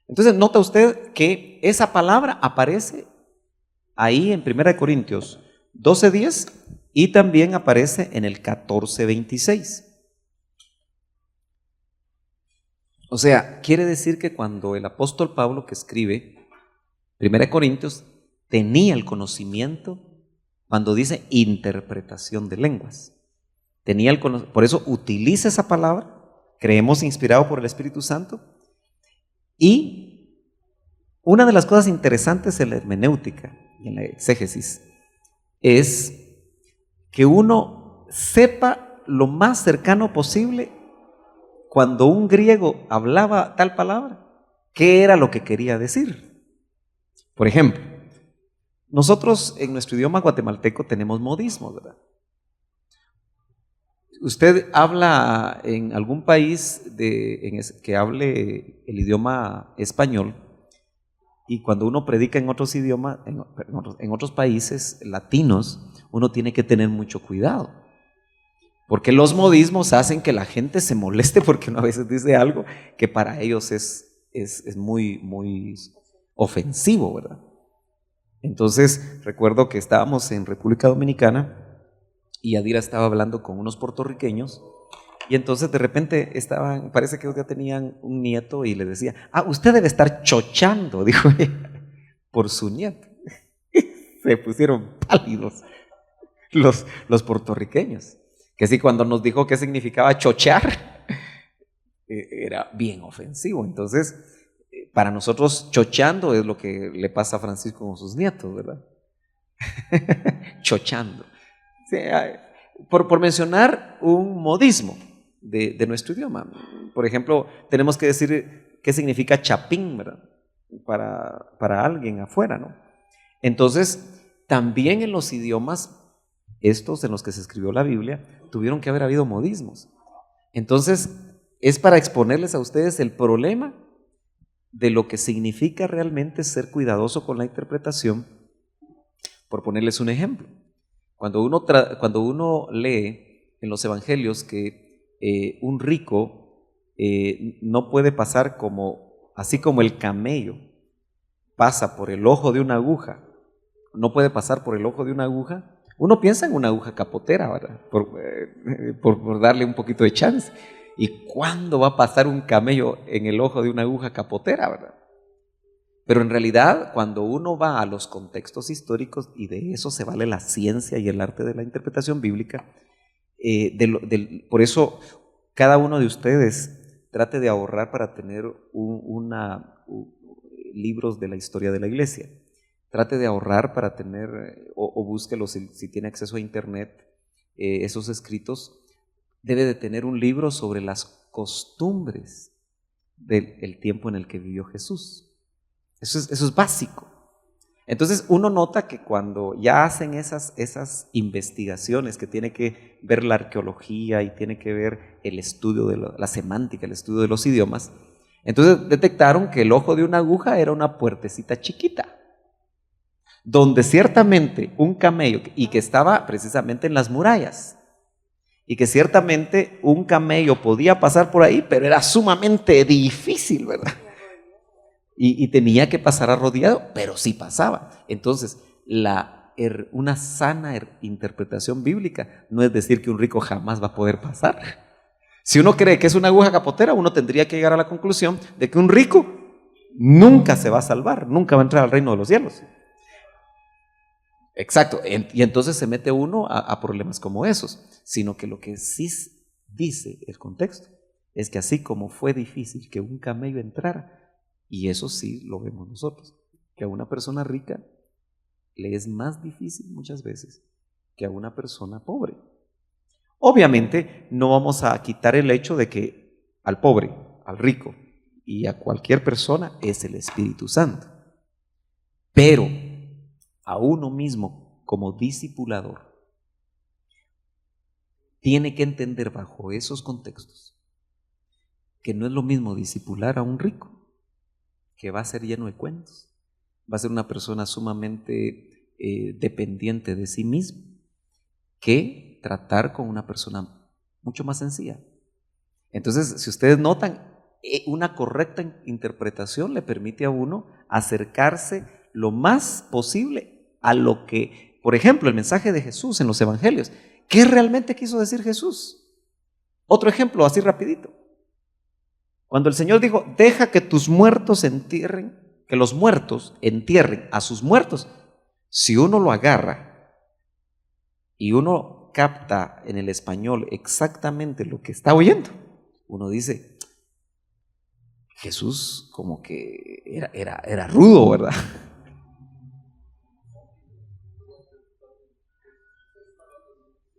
Entonces, nota usted que esa palabra aparece ahí en 1 Corintios 12:10 y también aparece en el 14:26. O sea, quiere decir que cuando el apóstol Pablo, que escribe 1 Corintios, tenía el conocimiento cuando dice interpretación de lenguas. Por eso utiliza esa palabra, creemos inspirado por el Espíritu Santo. Y una de las cosas interesantes en la hermenéutica y en la exégesis es que uno sepa lo más cercano posible cuando un griego hablaba tal palabra, qué era lo que quería decir. Por ejemplo, nosotros en nuestro idioma guatemalteco tenemos modismos, ¿verdad? Usted habla en algún país que hable el idioma español, y cuando uno predica en otros idiomas, en otros países latinos, uno tiene que tener mucho cuidado. Porque los modismos hacen que la gente se moleste porque uno a veces dice algo que para ellos es muy, muy ofensivo, ¿verdad? Entonces, recuerdo que estábamos en República Dominicana y Adira estaba hablando con unos puertorriqueños y entonces de repente parece que ya tenían un nieto y le decía, usted debe estar chochando, dijo ella, por su nieto. Se pusieron pálidos los puertorriqueños. Que sí, cuando nos dijo qué significaba chochar, era bien ofensivo. Entonces, para nosotros chochando es lo que le pasa a Francisco con sus nietos, ¿verdad? Chochando. Sí, por mencionar un modismo de nuestro idioma. Por ejemplo, tenemos que decir qué significa chapín, ¿verdad? Para alguien afuera, ¿no? Entonces, también en los idiomas estos en los que se escribió la Biblia, tuvieron que haber habido modismos. Entonces, es para exponerles a ustedes el problema de lo que significa realmente ser cuidadoso con la interpretación. Por ponerles un ejemplo, cuando uno lee en los evangelios que un rico no puede pasar así como el camello pasa por el ojo de una aguja, no puede pasar por el ojo de una aguja, uno piensa en una aguja capotera, ¿verdad? Por darle un poquito de chance. ¿Y cuándo va a pasar un camello en el ojo de una aguja capotera, verdad? Pero en realidad, cuando uno va a los contextos históricos, y de eso se vale la ciencia y el arte de la interpretación bíblica, por eso cada uno de ustedes trate de ahorrar para tener libros de la historia de la iglesia. Trate de ahorrar para tener, o búsquelo si tiene acceso a internet, esos escritos. Debe de tener un libro sobre las costumbres del tiempo en el que vivió Jesús. Eso es básico. Entonces uno nota que cuando ya hacen esas investigaciones que tiene que ver la arqueología y tiene que ver el estudio de la semántica, el estudio de los idiomas, entonces detectaron que el ojo de una aguja era una puertecita chiquita, donde ciertamente un camello, y que estaba precisamente en las murallas, y que ciertamente un camello podía pasar por ahí, pero era sumamente difícil, ¿verdad? Y tenía que pasar arrodillado, pero sí pasaba. Entonces, una sana interpretación bíblica no es decir que un rico jamás va a poder pasar. Si uno cree que es una aguja capotera, uno tendría que llegar a la conclusión de que un rico nunca se va a salvar, nunca va a entrar al reino de los cielos. Exacto, y entonces se mete uno a problemas como esos, sino que lo que sí dice el contexto es que así como fue difícil que un camello entrara, y eso sí lo vemos nosotros, que a una persona rica le es más difícil muchas veces que a una persona pobre. Obviamente no vamos a quitar el hecho de que al pobre, al rico y a cualquier persona es el Espíritu Santo, pero a uno mismo como discipulador tiene que entender bajo esos contextos que no es lo mismo discipular a un rico, que va a ser lleno de cuentos, va a ser una persona sumamente dependiente de sí mismo, que tratar con una persona mucho más sencilla. Entonces, si ustedes notan, una correcta interpretación le permite a uno acercarse lo más posible a lo que, por ejemplo, el mensaje de Jesús en los evangelios. ¿Qué realmente quiso decir Jesús? Otro ejemplo, así rapidito. Cuando el Señor dijo, deja que tus muertos entierren, que los muertos entierren a sus muertos, si uno lo agarra y uno capta en el español exactamente lo que está oyendo, uno dice, Jesús como que era rudo, ¿verdad?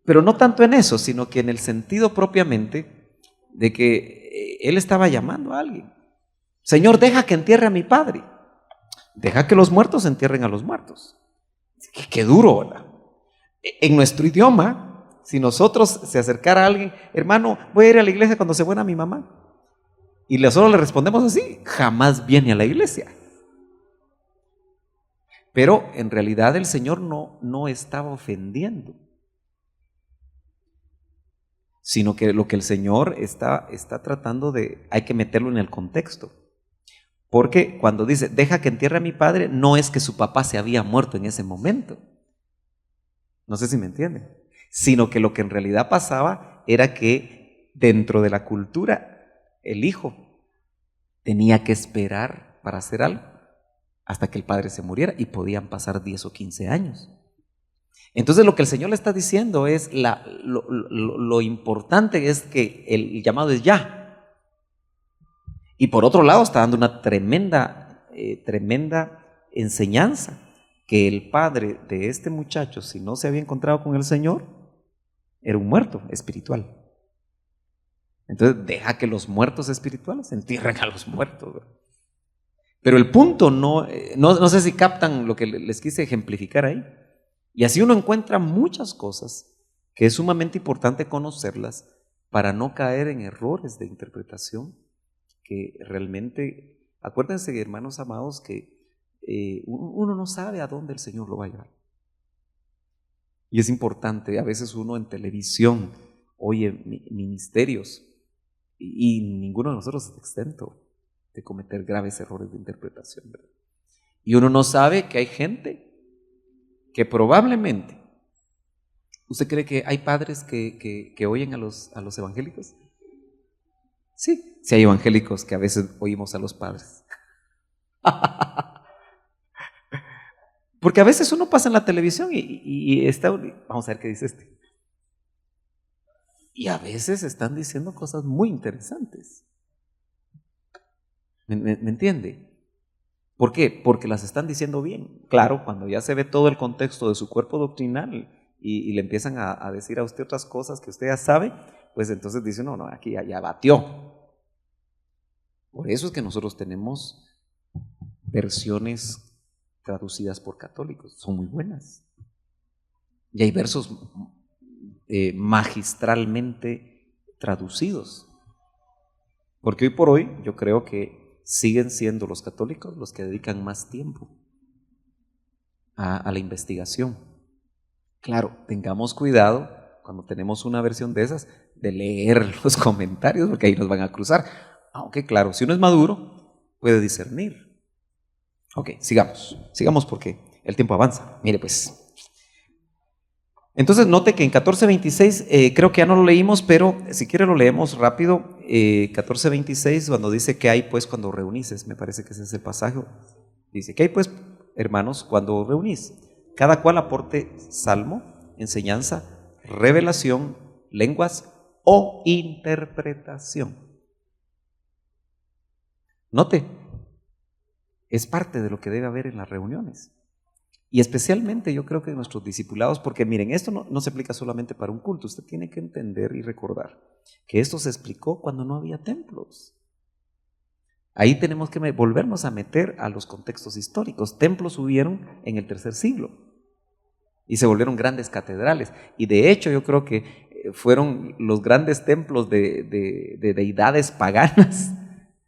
Pero no tanto en eso, sino que en el sentido propiamente de que Él estaba llamando a alguien. Señor, deja que entierre a mi padre. Deja que los muertos entierren a los muertos. Qué duro, ¿verdad? En nuestro idioma, si nosotros se acercara a alguien, hermano, voy a ir a la iglesia cuando se muera mi mamá, y nosotros le respondemos así, jamás viene a la iglesia. Pero en realidad el Señor no estaba ofendiendo, sino que lo que el Señor está tratando de, hay que meterlo en el contexto. Porque cuando dice, deja que entierre a mi padre, no es que su papá se había muerto en ese momento. No sé si me entienden. Sino que lo que en realidad pasaba era que dentro de la cultura, el hijo tenía que esperar para hacer algo hasta que el padre se muriera, y podían pasar 10 o 15 años. Entonces lo que el Señor le está diciendo es, lo importante es que el llamado es ya. Y por otro lado está dando una tremenda enseñanza, que el padre de este muchacho, si no se había encontrado con el Señor, era un muerto espiritual. Entonces deja que los muertos espirituales entierren a los muertos, ¿verdad? Pero el punto no sé si captan lo que les quise ejemplificar ahí. Y así uno encuentra muchas cosas que es sumamente importante conocerlas para no caer en errores de interpretación que realmente Acuérdense, hermanos amados, que uno no sabe a dónde el Señor lo va a llevar. Y es importante, a veces uno en televisión oye ministerios y ninguno de nosotros es exento de cometer graves errores de interpretación, ¿verdad? Y uno no sabe que hay gente que probablemente, ¿usted cree que hay padres que oyen a los evangélicos? Sí, sí hay evangélicos que a veces oímos a los padres. Porque a veces uno pasa en la televisión y está, vamos a ver qué dice este. Y a veces están diciendo cosas muy interesantes. ¿Me entiende? ¿Por qué? Porque las están diciendo bien. Claro, cuando ya se ve todo el contexto de su cuerpo doctrinal y le empiezan a decir a usted otras cosas que usted ya sabe, pues entonces dice, no, aquí ya batió. Por eso es que nosotros tenemos versiones traducidas por católicos, son muy buenas. Y hay versos magistralmente traducidos. Porque hoy por hoy yo creo que siguen siendo los católicos los que dedican más tiempo a la investigación. Claro, tengamos cuidado cuando tenemos una versión de esas de leer los comentarios, porque ahí nos van a cruzar. Aunque claro, si uno es maduro, puede discernir. Ok, sigamos porque el tiempo avanza. Mire pues. Entonces note que en 14:26, creo que ya no lo leímos, pero si quiere lo leemos rápido. 14:26, cuando dice que hay pues cuando reunís, me parece que ese es el pasaje. Dice que hay pues, hermanos, cuando reunís, cada cual aporte salmo, enseñanza, revelación, lenguas o interpretación. Note, es parte de lo que debe haber en las reuniones. Y especialmente yo creo que nuestros discipulados, porque miren, esto no se aplica solamente para un culto, usted tiene que entender y recordar que esto se explicó cuando no había templos. Ahí tenemos que volvernos a meter a los contextos históricos. Templos hubieron en el tercer siglo y se volvieron grandes catedrales. Y de hecho yo creo que fueron los grandes templos de deidades paganas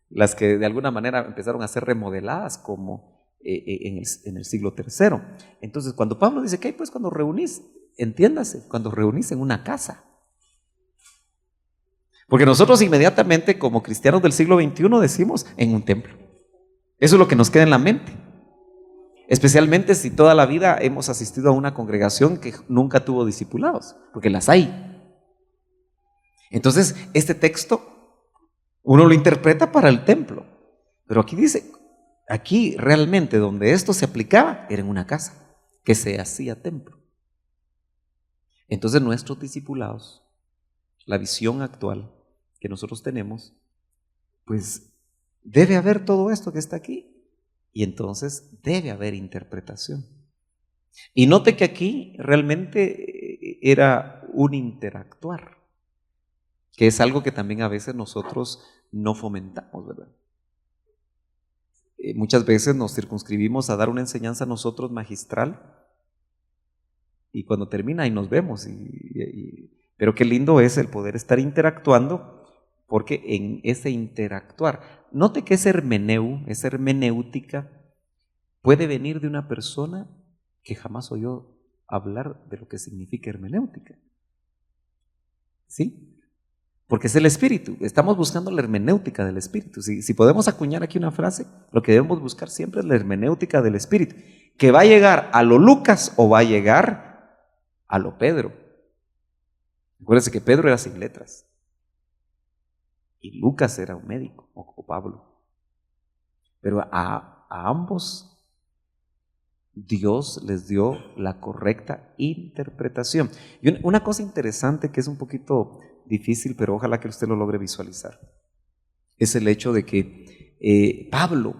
las que de alguna manera empezaron a ser remodeladas como en el siglo III. Entonces, cuando Pablo dice que hay pues cuando reunís, entiéndase, cuando reunís en una casa. Porque nosotros inmediatamente como cristianos del siglo XXI decimos en un templo. Eso es lo que nos queda en la mente. Especialmente si toda la vida hemos asistido a una congregación que nunca tuvo discipulados, porque las hay. Entonces, este texto uno lo interpreta para el templo, pero aquí dice, aquí realmente donde esto se aplicaba era en una casa que se hacía templo. Entonces nuestros discipulados, la visión actual que nosotros tenemos, pues debe haber todo esto que está aquí y entonces debe haber interpretación. Y note que aquí realmente era un interactuar, que es algo que también a veces nosotros no fomentamos, ¿verdad? Muchas veces nos circunscribimos a dar una enseñanza a nosotros magistral y cuando termina y nos vemos. Pero qué lindo es el poder estar interactuando, porque en ese interactuar, note que esa hermenéutica puede venir de una persona que jamás oyó hablar de lo que significa hermenéutica. ¿Sí? Porque es el espíritu, estamos buscando la hermenéutica del espíritu. Si podemos acuñar aquí una frase, lo que debemos buscar siempre es la hermenéutica del espíritu, que va a llegar a lo Lucas o va a llegar a lo Pedro. Acuérdense que Pedro era sin letras y Lucas era un médico, o Pablo. Pero a ambos Dios les dio la correcta interpretación. Y una cosa interesante que es un poquito difícil, pero ojalá que usted lo logre visualizar, es el hecho de que Pablo,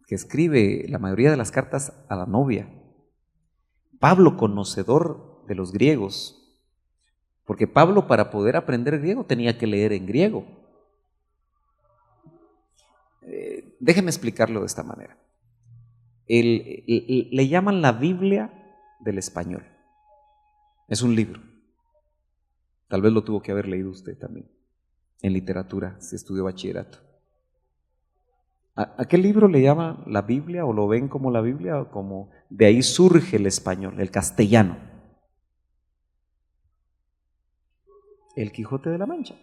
que escribe la mayoría de las cartas a la novia, Pablo conocedor de los griegos, porque Pablo para poder aprender griego tenía que leer en griego. Déjeme explicarlo de esta manera. Le llaman la Biblia del español. Es un libro. Tal vez lo tuvo que haber leído usted también en literatura, si estudió bachillerato. ¿A qué libro le llaman la Biblia o lo ven como la Biblia o como de ahí surge el español, el castellano? El Quijote de la Mancha.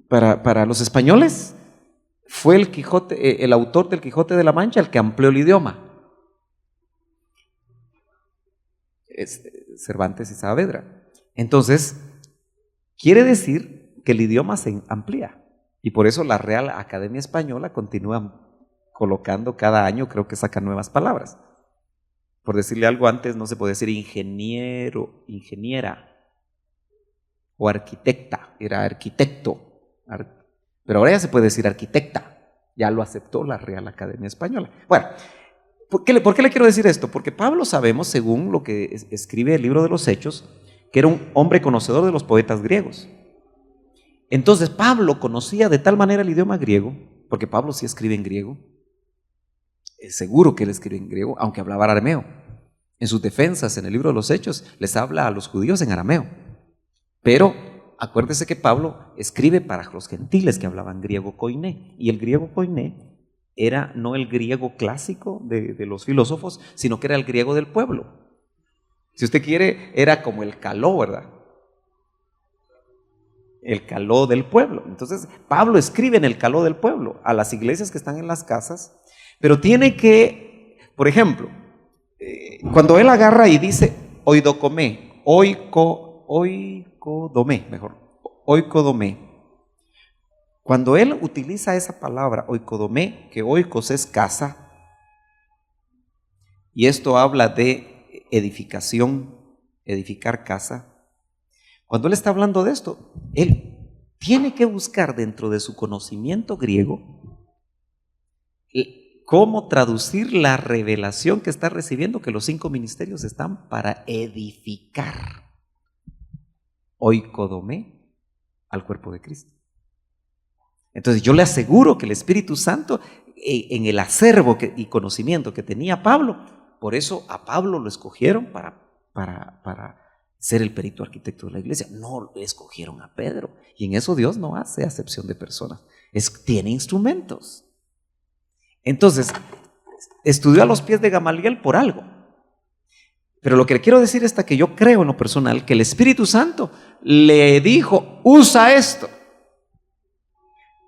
Para los españoles fue el Quijote, el autor del Quijote de la Mancha el que amplió el idioma. Cervantes y Saavedra. Entonces, quiere decir que el idioma se amplía. Y por eso la Real Academia Española continúa colocando cada año, creo que saca nuevas palabras. Por decirle algo, antes no se podía decir ingeniero, ingeniera o arquitecta, era arquitecto. Pero ahora ya se puede decir arquitecta, ya lo aceptó la Real Academia Española. Bueno, ¿por qué le quiero decir esto? Porque Pablo sabemos, según lo que escribe el libro de los Hechos, que era un hombre conocedor de los poetas griegos. Entonces Pablo conocía de tal manera el idioma griego, porque Pablo sí escribe en griego, es seguro que él escribe en griego, aunque hablaba arameo. En sus defensas, en el libro de los Hechos, les habla a los judíos en arameo. Pero acuérdese que Pablo escribe para los gentiles que hablaban griego koiné, y el griego koiné era no el griego clásico de los filósofos, sino que era el griego del pueblo. Si usted quiere, era como el caló, ¿verdad? El caló del pueblo. Entonces, Pablo escribe en el caló del pueblo, a las iglesias que están en las casas, pero tiene que, por ejemplo, cuando él agarra y dice oidokomé, oikodomé, mejor, oikodomé. Cuando él utiliza esa palabra oikodomé, que oikos es casa, y esto habla de edificación, edificar casa. Cuando él está hablando de esto, él tiene que buscar dentro de su conocimiento griego cómo traducir la revelación que está recibiendo, que los 5 ministerios están para edificar, oikodomé, al cuerpo de Cristo. Entonces yo le aseguro que el Espíritu Santo, en el acervo y conocimiento que tenía Pablo, por eso a Pablo lo escogieron para ser el perito arquitecto de la iglesia. No escogieron a Pedro. Y en eso Dios no hace acepción de personas. Tiene instrumentos. Entonces, estudió a los pies de Gamaliel por algo. Pero lo que le quiero decir es que yo creo en lo personal que el Espíritu Santo le dijo, usa esto.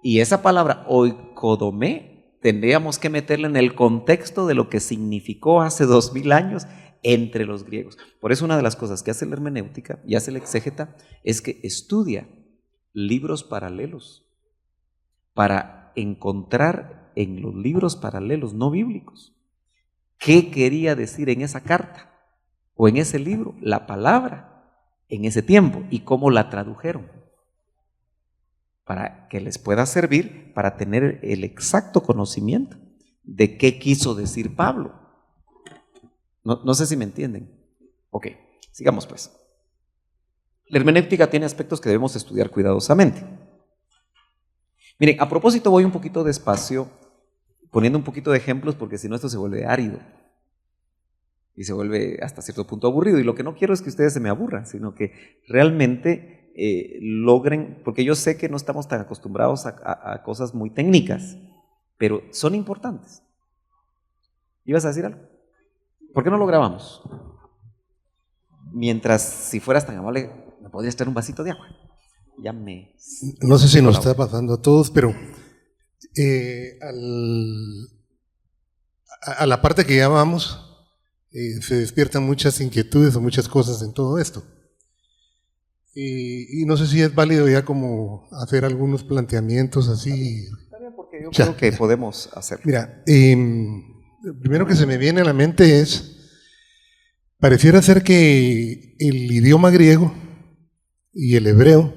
Y esa palabra oikodomé tendríamos que meterla en el contexto de lo que significó hace 2000 años entre los griegos. Por eso una de las cosas que hace la hermenéutica y hace el exégeta es que estudia libros paralelos para encontrar en los libros paralelos no bíblicos qué quería decir en esa carta o en ese libro la palabra en ese tiempo y cómo la tradujeron, para que les pueda servir para tener el exacto conocimiento de qué quiso decir Pablo. No sé si me entienden. Ok, sigamos pues. La hermenéutica tiene aspectos que debemos estudiar cuidadosamente. Miren, a propósito voy un poquito despacio, poniendo un poquito de ejemplos, porque si no esto se vuelve árido y se vuelve hasta cierto punto aburrido. Y lo que no quiero es que ustedes se me aburran, sino que realmente logren, porque yo sé que no estamos tan acostumbrados a cosas muy técnicas, pero son importantes. ¿Ibas a decir algo? ¿Por qué no lo grabamos? Mientras, si fueras tan amable, ¿me podrías traer un vasito de agua? No sé si nos está pasando a todos, pero a la parte que ya vamos, se despiertan muchas inquietudes o muchas cosas en todo esto. Y no sé si es válido ya como hacer algunos planteamientos así. Está bien, porque yo creo que podemos hacerlo. Mira, lo primero que se me viene a la mente pareciera ser que el idioma griego y el hebreo,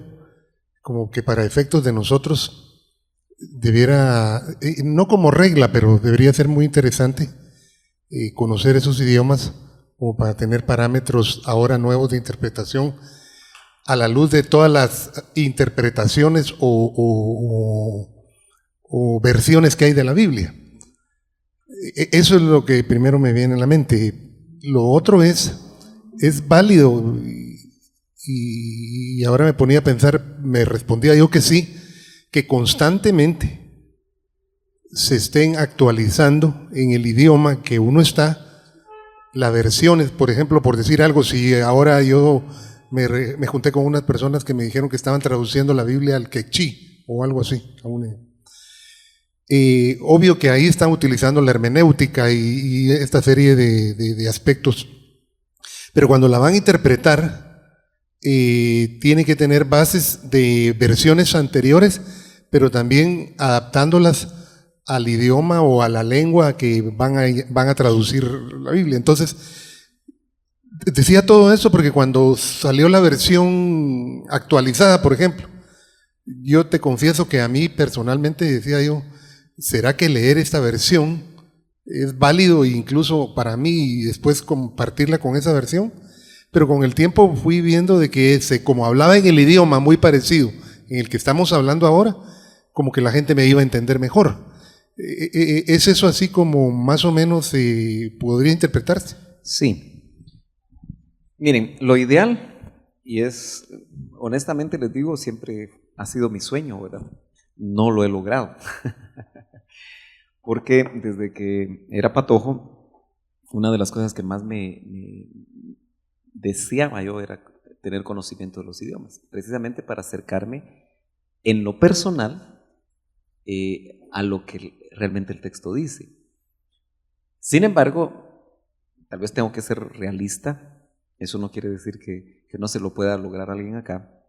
como que para efectos de nosotros, debiera, no como regla, pero debería ser muy interesante conocer esos idiomas como para tener parámetros ahora nuevos de interpretación a la luz de todas las interpretaciones o versiones que hay de la Biblia. Eso es lo que primero me viene a la mente. Lo otro es válido, y ahora me ponía a pensar, me respondía yo que sí, que constantemente se estén actualizando en el idioma que uno está, las versiones, por ejemplo, por decir algo, si ahora yo me junté con unas personas que me dijeron que estaban traduciendo la Biblia al quechí o algo así, obvio que ahí están utilizando la hermenéutica y esta serie de aspectos, pero cuando la van a interpretar, tiene que tener bases de versiones anteriores, pero también adaptándolas al idioma o a la lengua que van a traducir la Biblia. Entonces, decía todo eso porque cuando salió la versión actualizada, por ejemplo, yo te confieso que a mí personalmente decía yo, ¿será que leer esta versión es válido incluso para mí y después compartirla con esa versión? Pero con el tiempo fui viendo de que como hablaba en el idioma muy parecido en el que estamos hablando ahora, como que la gente me iba a entender mejor. ¿Es eso así como más o menos podría interpretarse? Sí. Miren, lo ideal, y es, honestamente les digo, siempre ha sido mi sueño, ¿verdad? No lo he logrado. Porque desde que era patojo, una de las cosas que más me deseaba yo era tener conocimiento de los idiomas, precisamente para acercarme en lo personal a lo que realmente el texto dice. Sin embargo, tal vez tengo que ser realista, eso no quiere decir que no se lo pueda lograr alguien acá.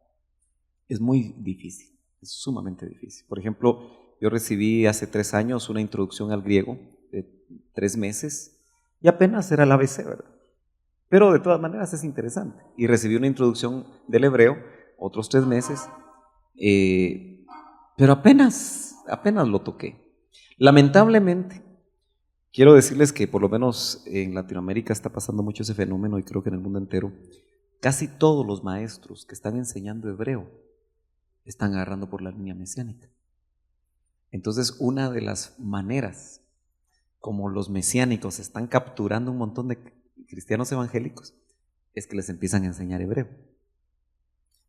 Es muy difícil, es sumamente difícil. Por ejemplo, yo recibí hace 3 años una introducción al griego de 3 meses y apenas era el ABC, ¿verdad? Pero de todas maneras es interesante. Y recibí una introducción del hebreo, otros 3 meses, pero apenas lo toqué. Lamentablemente, quiero decirles que por lo menos en Latinoamérica está pasando mucho ese fenómeno y creo que en el mundo entero, casi todos los maestros que están enseñando hebreo están agarrando por la línea mesiánica. Entonces, una de las maneras como los mesiánicos están capturando un montón de cristianos evangélicos es que les empiezan a enseñar hebreo.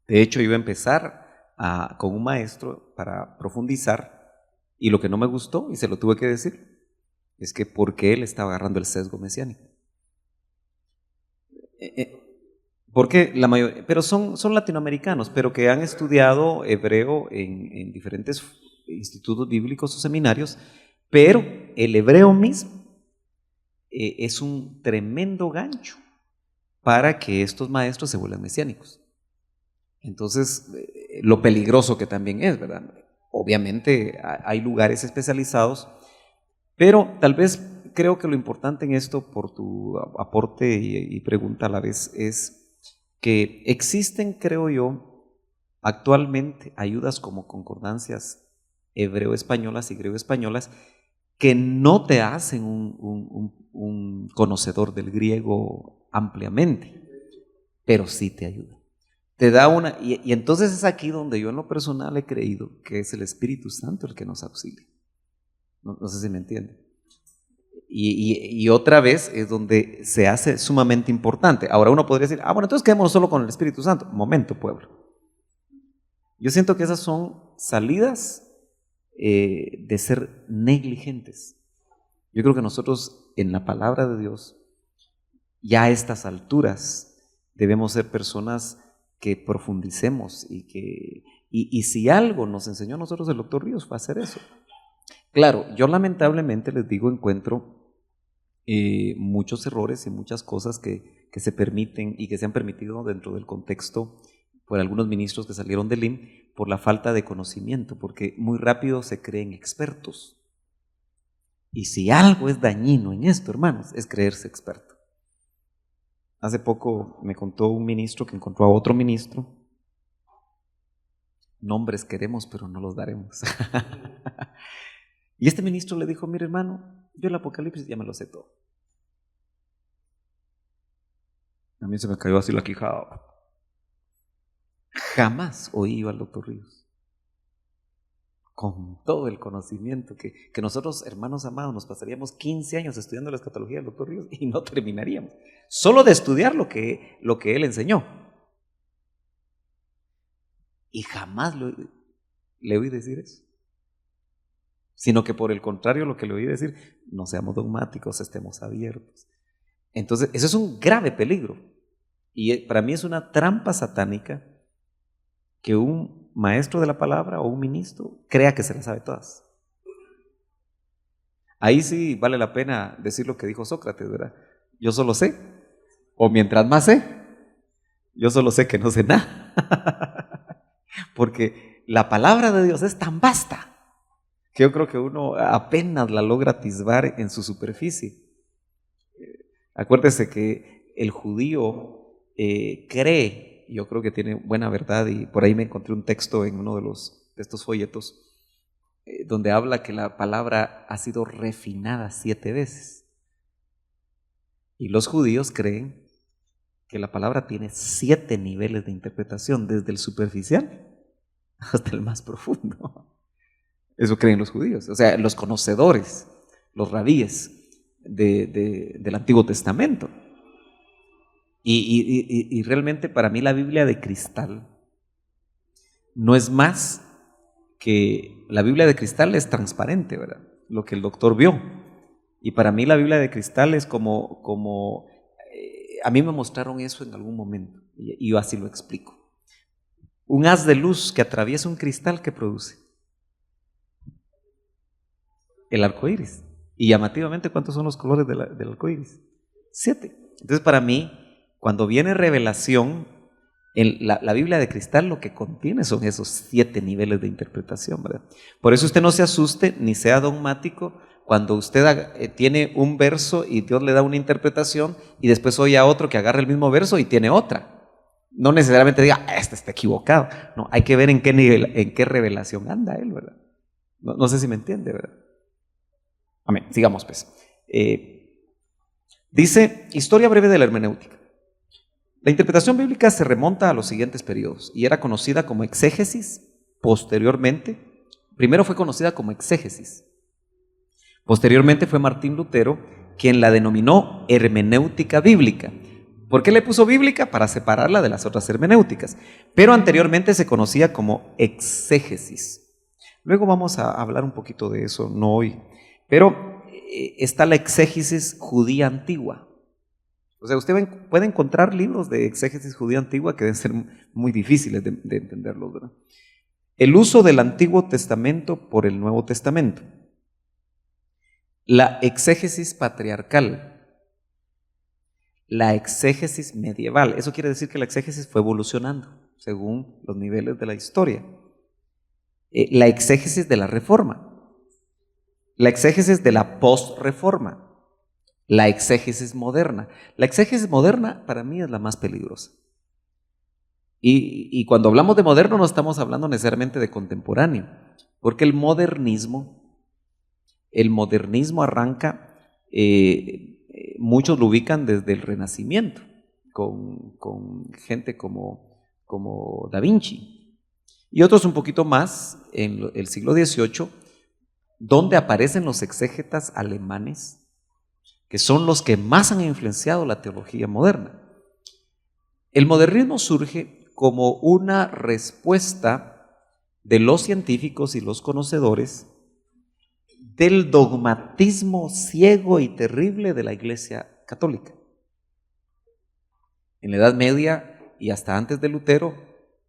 De hecho, yo iba a empezar con un maestro para profundizar y lo que no me gustó, y se lo tuve que decir, es que porque él estaba agarrando el sesgo mesiánico. Porque la mayoría, pero son latinoamericanos, pero que han estudiado hebreo en diferentes institutos bíblicos o seminarios, pero el hebreo mismo es un tremendo gancho para que estos maestros se vuelvan mesiánicos. Entonces, lo peligroso que también es, ¿verdad? Obviamente hay lugares especializados, pero tal vez creo que lo importante en esto, por tu aporte y pregunta a la vez, es que existen, creo yo, actualmente ayudas como concordancias hebreo-españolas y griego-españolas que no te hacen un conocedor del griego ampliamente, pero sí te ayudan. Te da una, y entonces es aquí donde yo en lo personal he creído que es el Espíritu Santo el que nos auxilia. No sé si me entienden. Y otra vez es donde se hace sumamente importante. Ahora uno podría decir, bueno, entonces quedémonos solo con el Espíritu Santo. Momento, pueblo. Yo siento que esas son salidas de ser negligentes. Yo creo que nosotros en la palabra de Dios, ya a estas alturas, debemos ser personas que profundicemos y si algo nos enseñó a nosotros el doctor Ríos fue hacer eso. Claro, yo lamentablemente les digo, encuentro muchos errores y muchas cosas que se permiten y que se han permitido dentro del contexto por algunos ministros que salieron del IM por la falta de conocimiento, porque muy rápido se creen expertos. Y si algo es dañino en esto, hermanos, es creerse experto. Hace poco me contó un ministro que encontró a otro ministro. Nombres queremos, pero no los daremos. Y este ministro le dijo, mire hermano, yo el Apocalipsis ya me lo sé todo. A mí se me cayó así la quijada. Jamás oí yo al doctor Ríos, con todo el conocimiento que nosotros, hermanos amados, nos pasaríamos 15 años estudiando la escatología del doctor Ríos y no terminaríamos, solo de estudiar lo que él enseñó. Y jamás le oí decir eso, sino que por el contrario lo que le oí decir, no seamos dogmáticos, estemos abiertos. Entonces, eso es un grave peligro. Y para mí es una trampa satánica que un maestro de la palabra o un ministro crea que se las sabe todas. Ahí sí vale la pena decir lo que dijo Sócrates, ¿verdad? Yo solo sé, o mientras más sé, yo solo sé que no sé nada. Porque la palabra de Dios es tan vasta que yo creo que uno apenas la logra atisbar en su superficie. Acuérdese que el judío cree, yo creo que tiene buena verdad, y por ahí me encontré un texto en uno de estos folletos donde habla que la palabra ha sido refinada 7 veces. Y los judíos creen que la palabra tiene 7 niveles de interpretación, desde el superficial hasta el más profundo. Eso creen los judíos, o sea, los conocedores, los rabíes del Antiguo Testamento. Y realmente para mí la Biblia de cristal no es más que, la Biblia de cristal es transparente, ¿verdad? Lo que el doctor vio. Y para mí la Biblia de cristal es como a mí me mostraron eso en algún momento, y yo así lo explico. Un haz de luz que atraviesa un cristal, ¿qué produce? El arco iris. Y llamativamente, ¿cuántos son los colores del arco iris? 7. Entonces, para mí, cuando viene revelación, la Biblia de cristal lo que contiene son esos 7 niveles de interpretación, ¿verdad? Por eso usted no se asuste ni sea dogmático cuando usted tiene un verso y Dios le da una interpretación y después oye a otro que agarra el mismo verso y tiene otra. No necesariamente diga, este está equivocado. No, hay que ver en qué nivel, en qué revelación anda él, ¿verdad? No sé si me entiende, ¿verdad? Amén. Sigamos, pues. Dice, historia breve de la hermenéutica. La interpretación bíblica se remonta a los siguientes periodos y era conocida como exégesis. Posteriormente, primero fue conocida como exégesis. Posteriormente fue Martín Lutero quien la denominó hermenéutica bíblica. ¿Por qué le puso bíblica? Para separarla de las otras hermenéuticas. Pero anteriormente se conocía como exégesis. Luego vamos a hablar un poquito de eso, no hoy. Pero está la exégesis judía antigua. O sea, usted puede encontrar libros de exégesis judía antigua que deben ser muy difíciles de entenderlos, ¿verdad? El uso del Antiguo Testamento por el Nuevo Testamento. La exégesis patriarcal. La exégesis medieval. Eso quiere decir que la exégesis fue evolucionando según los niveles de la historia. La exégesis de la Reforma. La exégesis de la post-reforma. La exégesis moderna. La exégesis moderna para mí es la más peligrosa. Y cuando hablamos de moderno no estamos hablando necesariamente de contemporáneo, porque el modernismo arranca, muchos lo ubican desde el Renacimiento, con gente como Da Vinci, y otros un poquito más en el siglo XVIII, donde aparecen los exégetas alemanes, que son los que más han influenciado la teología moderna. El modernismo surge como una respuesta de los científicos y los conocedores del dogmatismo ciego y terrible de la Iglesia católica. En la Edad Media y hasta antes de Lutero,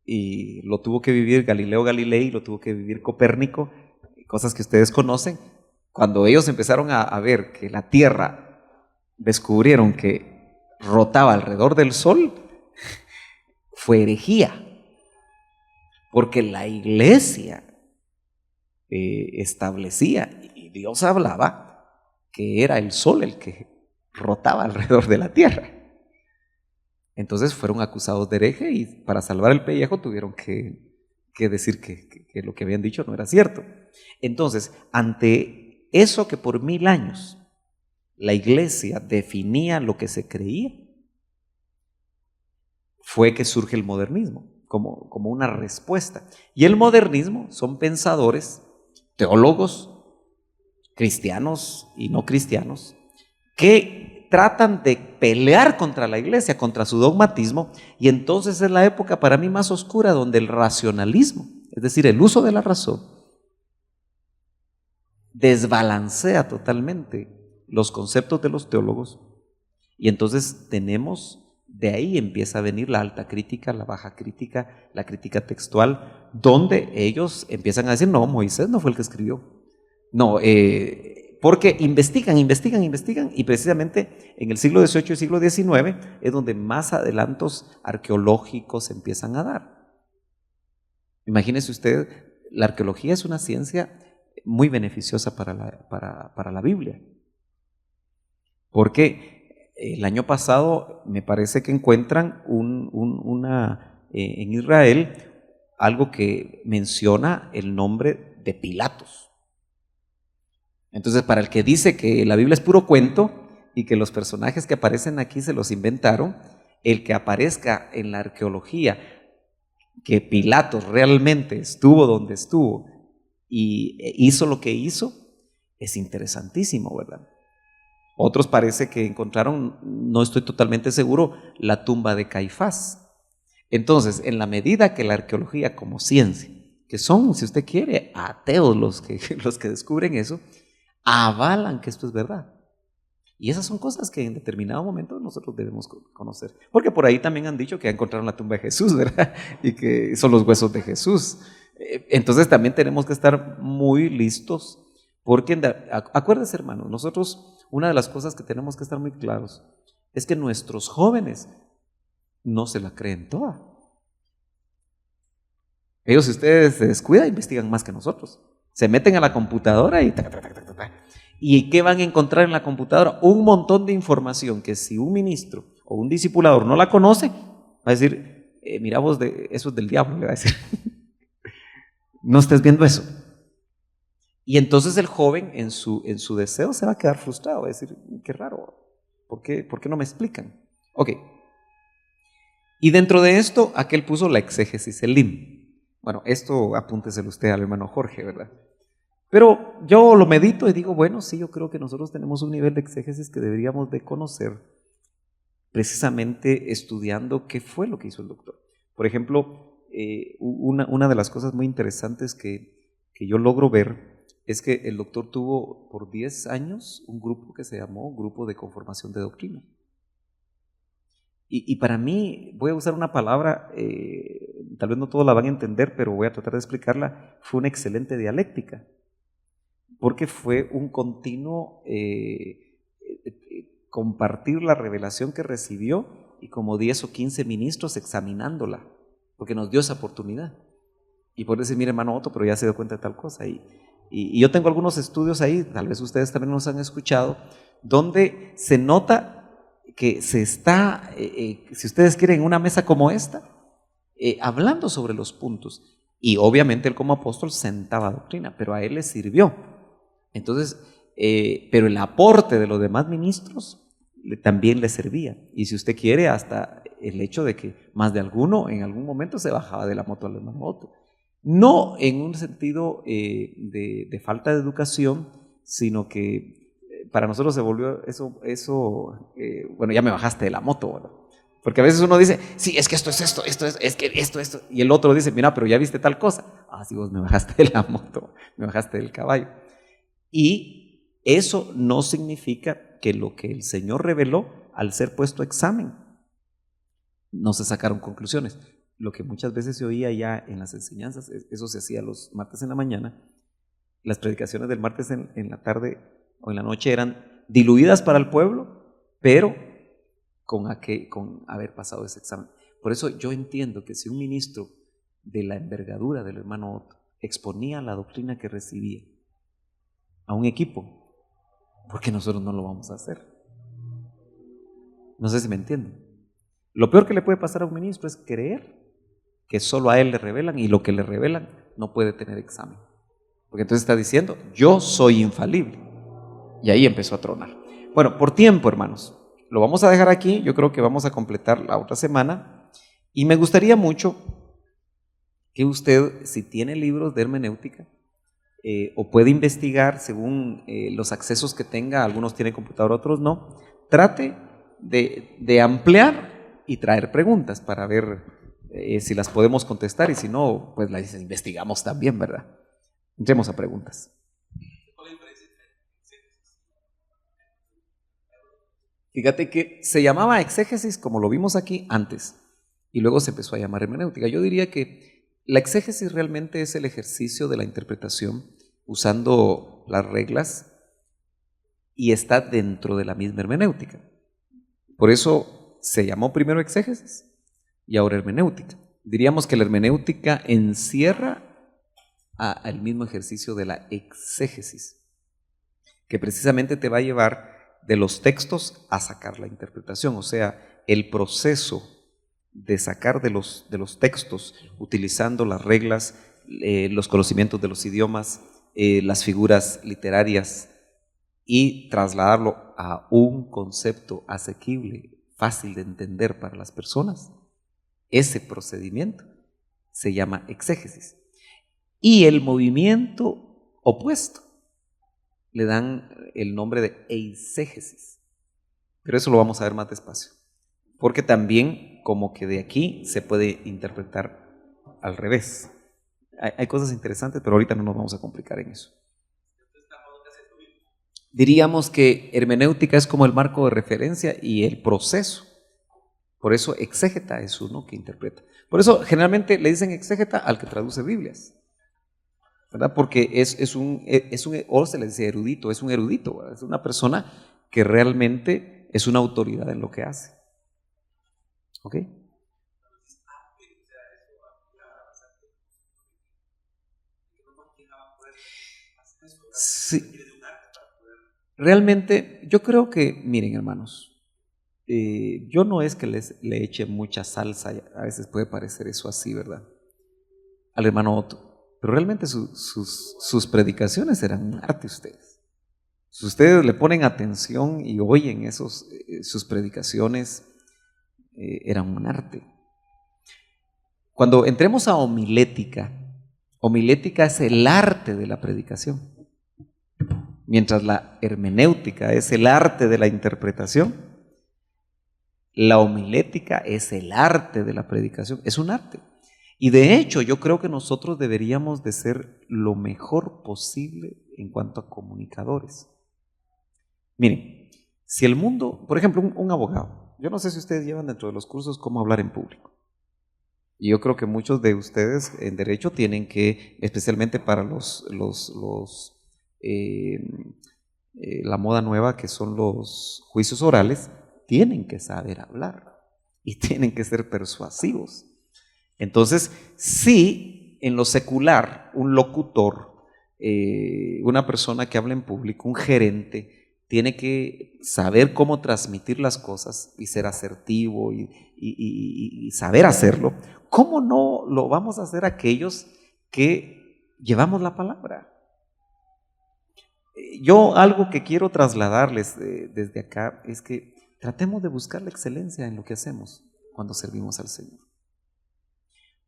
y lo tuvo que vivir Galileo Galilei, lo tuvo que vivir Copérnico, cosas que ustedes conocen, cuando ellos empezaron a ver que la Tierra, descubrieron que rotaba alrededor del Sol, fue herejía, porque la Iglesia establecía, y Dios hablaba, que era el Sol el que rotaba alrededor de la Tierra. Entonces fueron acusados de hereje y para salvar el pellejo tuvieron que decir que lo que habían dicho no era cierto. Entonces, ante eso que por 1000 años la Iglesia definía lo que se creía, fue que surge el modernismo como una respuesta. Y el modernismo son pensadores, teólogos, cristianos y no cristianos, que tratan de pelear contra la Iglesia, contra su dogmatismo, y entonces es la época para mí más oscura donde el racionalismo Es decir, el uso de la razón desbalancea totalmente los conceptos de los teólogos, y entonces de ahí empieza a venir la alta crítica, la baja crítica, la crítica textual, donde ellos empiezan a decir, no, Moisés no fue el que escribió. No, porque investigan, y precisamente en el siglo XVIII y siglo XIX es donde más adelantos arqueológicos se empiezan a dar. Imagínese usted, la arqueología es una ciencia muy beneficiosa para la Biblia, porque el año pasado me parece que encuentran en Israel algo que menciona el nombre de Pilatos. Entonces, para el que dice que la Biblia es puro cuento y que los personajes que aparecen aquí se los inventaron, el que aparezca en la arqueología que Pilatos realmente estuvo donde estuvo y hizo lo que hizo, es interesantísimo, ¿verdad? Otros parece que encontraron, no estoy totalmente seguro, la tumba de Caifás. Entonces, en la medida que la arqueología como ciencia, que son, si usted quiere, ateos los que descubren eso, avalan que esto es verdad. Y esas son cosas que en determinado momento nosotros debemos conocer. Porque por ahí también han dicho que encontraron la tumba de Jesús, ¿verdad? Y que son los huesos de Jesús. Entonces también tenemos que estar muy listos. Porque, acuérdense, hermanos, nosotros, una de las cosas que tenemos que estar muy claros es que nuestros jóvenes no se la creen toda. Ellos, si ustedes se descuidan, investigan más que nosotros. Se meten a la computadora y ¿y qué van a encontrar en la computadora? Un montón de información que si un ministro o un discipulador no la conoce, va a decir, mira vos, eso es del diablo, le va a decir. No estés viendo eso. Y entonces el joven en su deseo se va a quedar frustrado, va a decir, qué raro, ¿por qué no me explican? Ok. Y dentro de esto, aquel puso la exégesis Elim. Bueno, esto apúnteselo usted al hermano Jorge, ¿verdad? Pero yo lo medito y digo, bueno, sí, yo creo que nosotros tenemos un nivel de exégesis que deberíamos de conocer precisamente estudiando qué fue lo que hizo el doctor. Por ejemplo, una de las cosas muy interesantes que yo logro ver es que el doctor tuvo por 10 años un grupo que se llamó Grupo de Conformación de Doctrina. Y para mí, voy a usar una palabra, tal vez no todos la van a entender, pero voy a tratar de explicarla, fue una excelente dialéctica. Porque fue un continuo compartir la revelación que recibió y como 10 o 15 ministros examinándola, porque nos dio esa oportunidad. Y por decir, mire hermano Otto, pero ya se dio cuenta de tal cosa. Y yo tengo algunos estudios ahí, tal vez ustedes también los han escuchado, donde se nota que se está, si ustedes quieren, en una mesa como esta, hablando sobre los puntos. Y obviamente él como apóstol sentaba doctrina, pero a él le sirvió. Entonces, pero el aporte de los demás ministros también le servía. Y si usted quiere, hasta el hecho de que más de alguno en algún momento se bajaba de la moto al hermano Otto. No en un sentido de falta de educación, sino que para nosotros se volvió eso bueno, ya me bajaste de la moto, ¿verdad? Porque a veces uno dice, sí, es que esto es esto, y el otro dice, mira, pero ya viste tal cosa. Ah, sí, vos me bajaste de la moto, me bajaste del caballo. Y eso no significa que lo que el Señor reveló, al ser puesto a examen, no se sacaron conclusiones. Lo que muchas veces se oía ya en las enseñanzas, eso se hacía los martes en la mañana, las predicaciones del martes en la tarde o en la noche eran diluidas para el pueblo, pero con haber pasado ese examen. Por eso yo entiendo que si un ministro de la envergadura del hermano Otto exponía la doctrina que recibía a un equipo, ¿por qué nosotros no lo vamos a hacer? No sé si me entienden. Lo peor que le puede pasar a un ministro es creer que solo a él le revelan y lo que le revelan no puede tener examen. Porque entonces está diciendo, yo soy infalible. Y ahí empezó a tronar. Bueno, por tiempo, hermanos, lo vamos a dejar aquí. Yo creo que vamos a completar la otra semana. Y me gustaría mucho que usted, si tiene libros de hermenéutica, o puede investigar según los accesos que tenga, algunos tienen computadora, otros no, trate de ampliar y traer preguntas para ver si las podemos contestar y si no, pues las investigamos también, ¿verdad? Entremos a preguntas. Fíjate que se llamaba exégesis, como lo vimos aquí, antes, y luego se empezó a llamar hermenéutica. Yo diría que la exégesis realmente es el ejercicio de la interpretación usando las reglas y está dentro de la misma hermenéutica. Por eso se llamó primero exégesis y ahora hermenéutica. Diríamos que la hermenéutica encierra al mismo ejercicio de la exégesis, que precisamente te va a llevar de los textos a sacar la interpretación, o sea, el proceso de sacar de los textos, utilizando las reglas, los conocimientos de los idiomas, las figuras literarias, y trasladarlo a un concepto asequible, fácil de entender para las personas. Ese procedimiento se llama exégesis. Y el movimiento opuesto le dan el nombre de eisegesis. Pero eso lo vamos a ver más despacio. Porque también como que de aquí se puede interpretar al revés. Hay cosas interesantes, pero ahorita no nos vamos a complicar en eso. Diríamos que hermenéutica es como el marco de referencia y el proceso. Por eso exégeta es uno que interpreta. Por eso generalmente le dicen exégeta al que traduce Biblias, ¿verdad? Porque o se le dice erudito, es un erudito, ¿verdad? Es una persona que realmente es una autoridad en lo que hace. ¿Ok? Sí. Realmente, yo creo que, miren hermanos, yo no es que le eche mucha salsa, a veces puede parecer eso así, ¿verdad? Al hermano Otto, pero realmente sus predicaciones eran un arte ustedes. Si ustedes le ponen atención y oyen sus predicaciones, eran un arte. Cuando entremos a homilética es el arte de la predicación. Mientras la hermenéutica es el arte de la interpretación, la homilética es el arte de la predicación, es un arte. Y de hecho yo creo que nosotros deberíamos de ser lo mejor posible en cuanto a comunicadores. Miren, si el mundo, por ejemplo, un abogado, yo no sé si ustedes llevan dentro de los cursos cómo hablar en público. Y yo creo que muchos de ustedes en derecho tienen que, especialmente para la moda nueva que son los juicios orales, tienen que saber hablar y tienen que ser persuasivos. Entonces, sí, en lo secular, un locutor, una persona que habla en público, un gerente, tiene que saber cómo transmitir las cosas y ser asertivo y saber hacerlo. ¿Cómo no lo vamos a hacer aquellos que llevamos la palabra? Yo algo que quiero trasladarles desde acá es que tratemos de buscar la excelencia en lo que hacemos cuando servimos al Señor.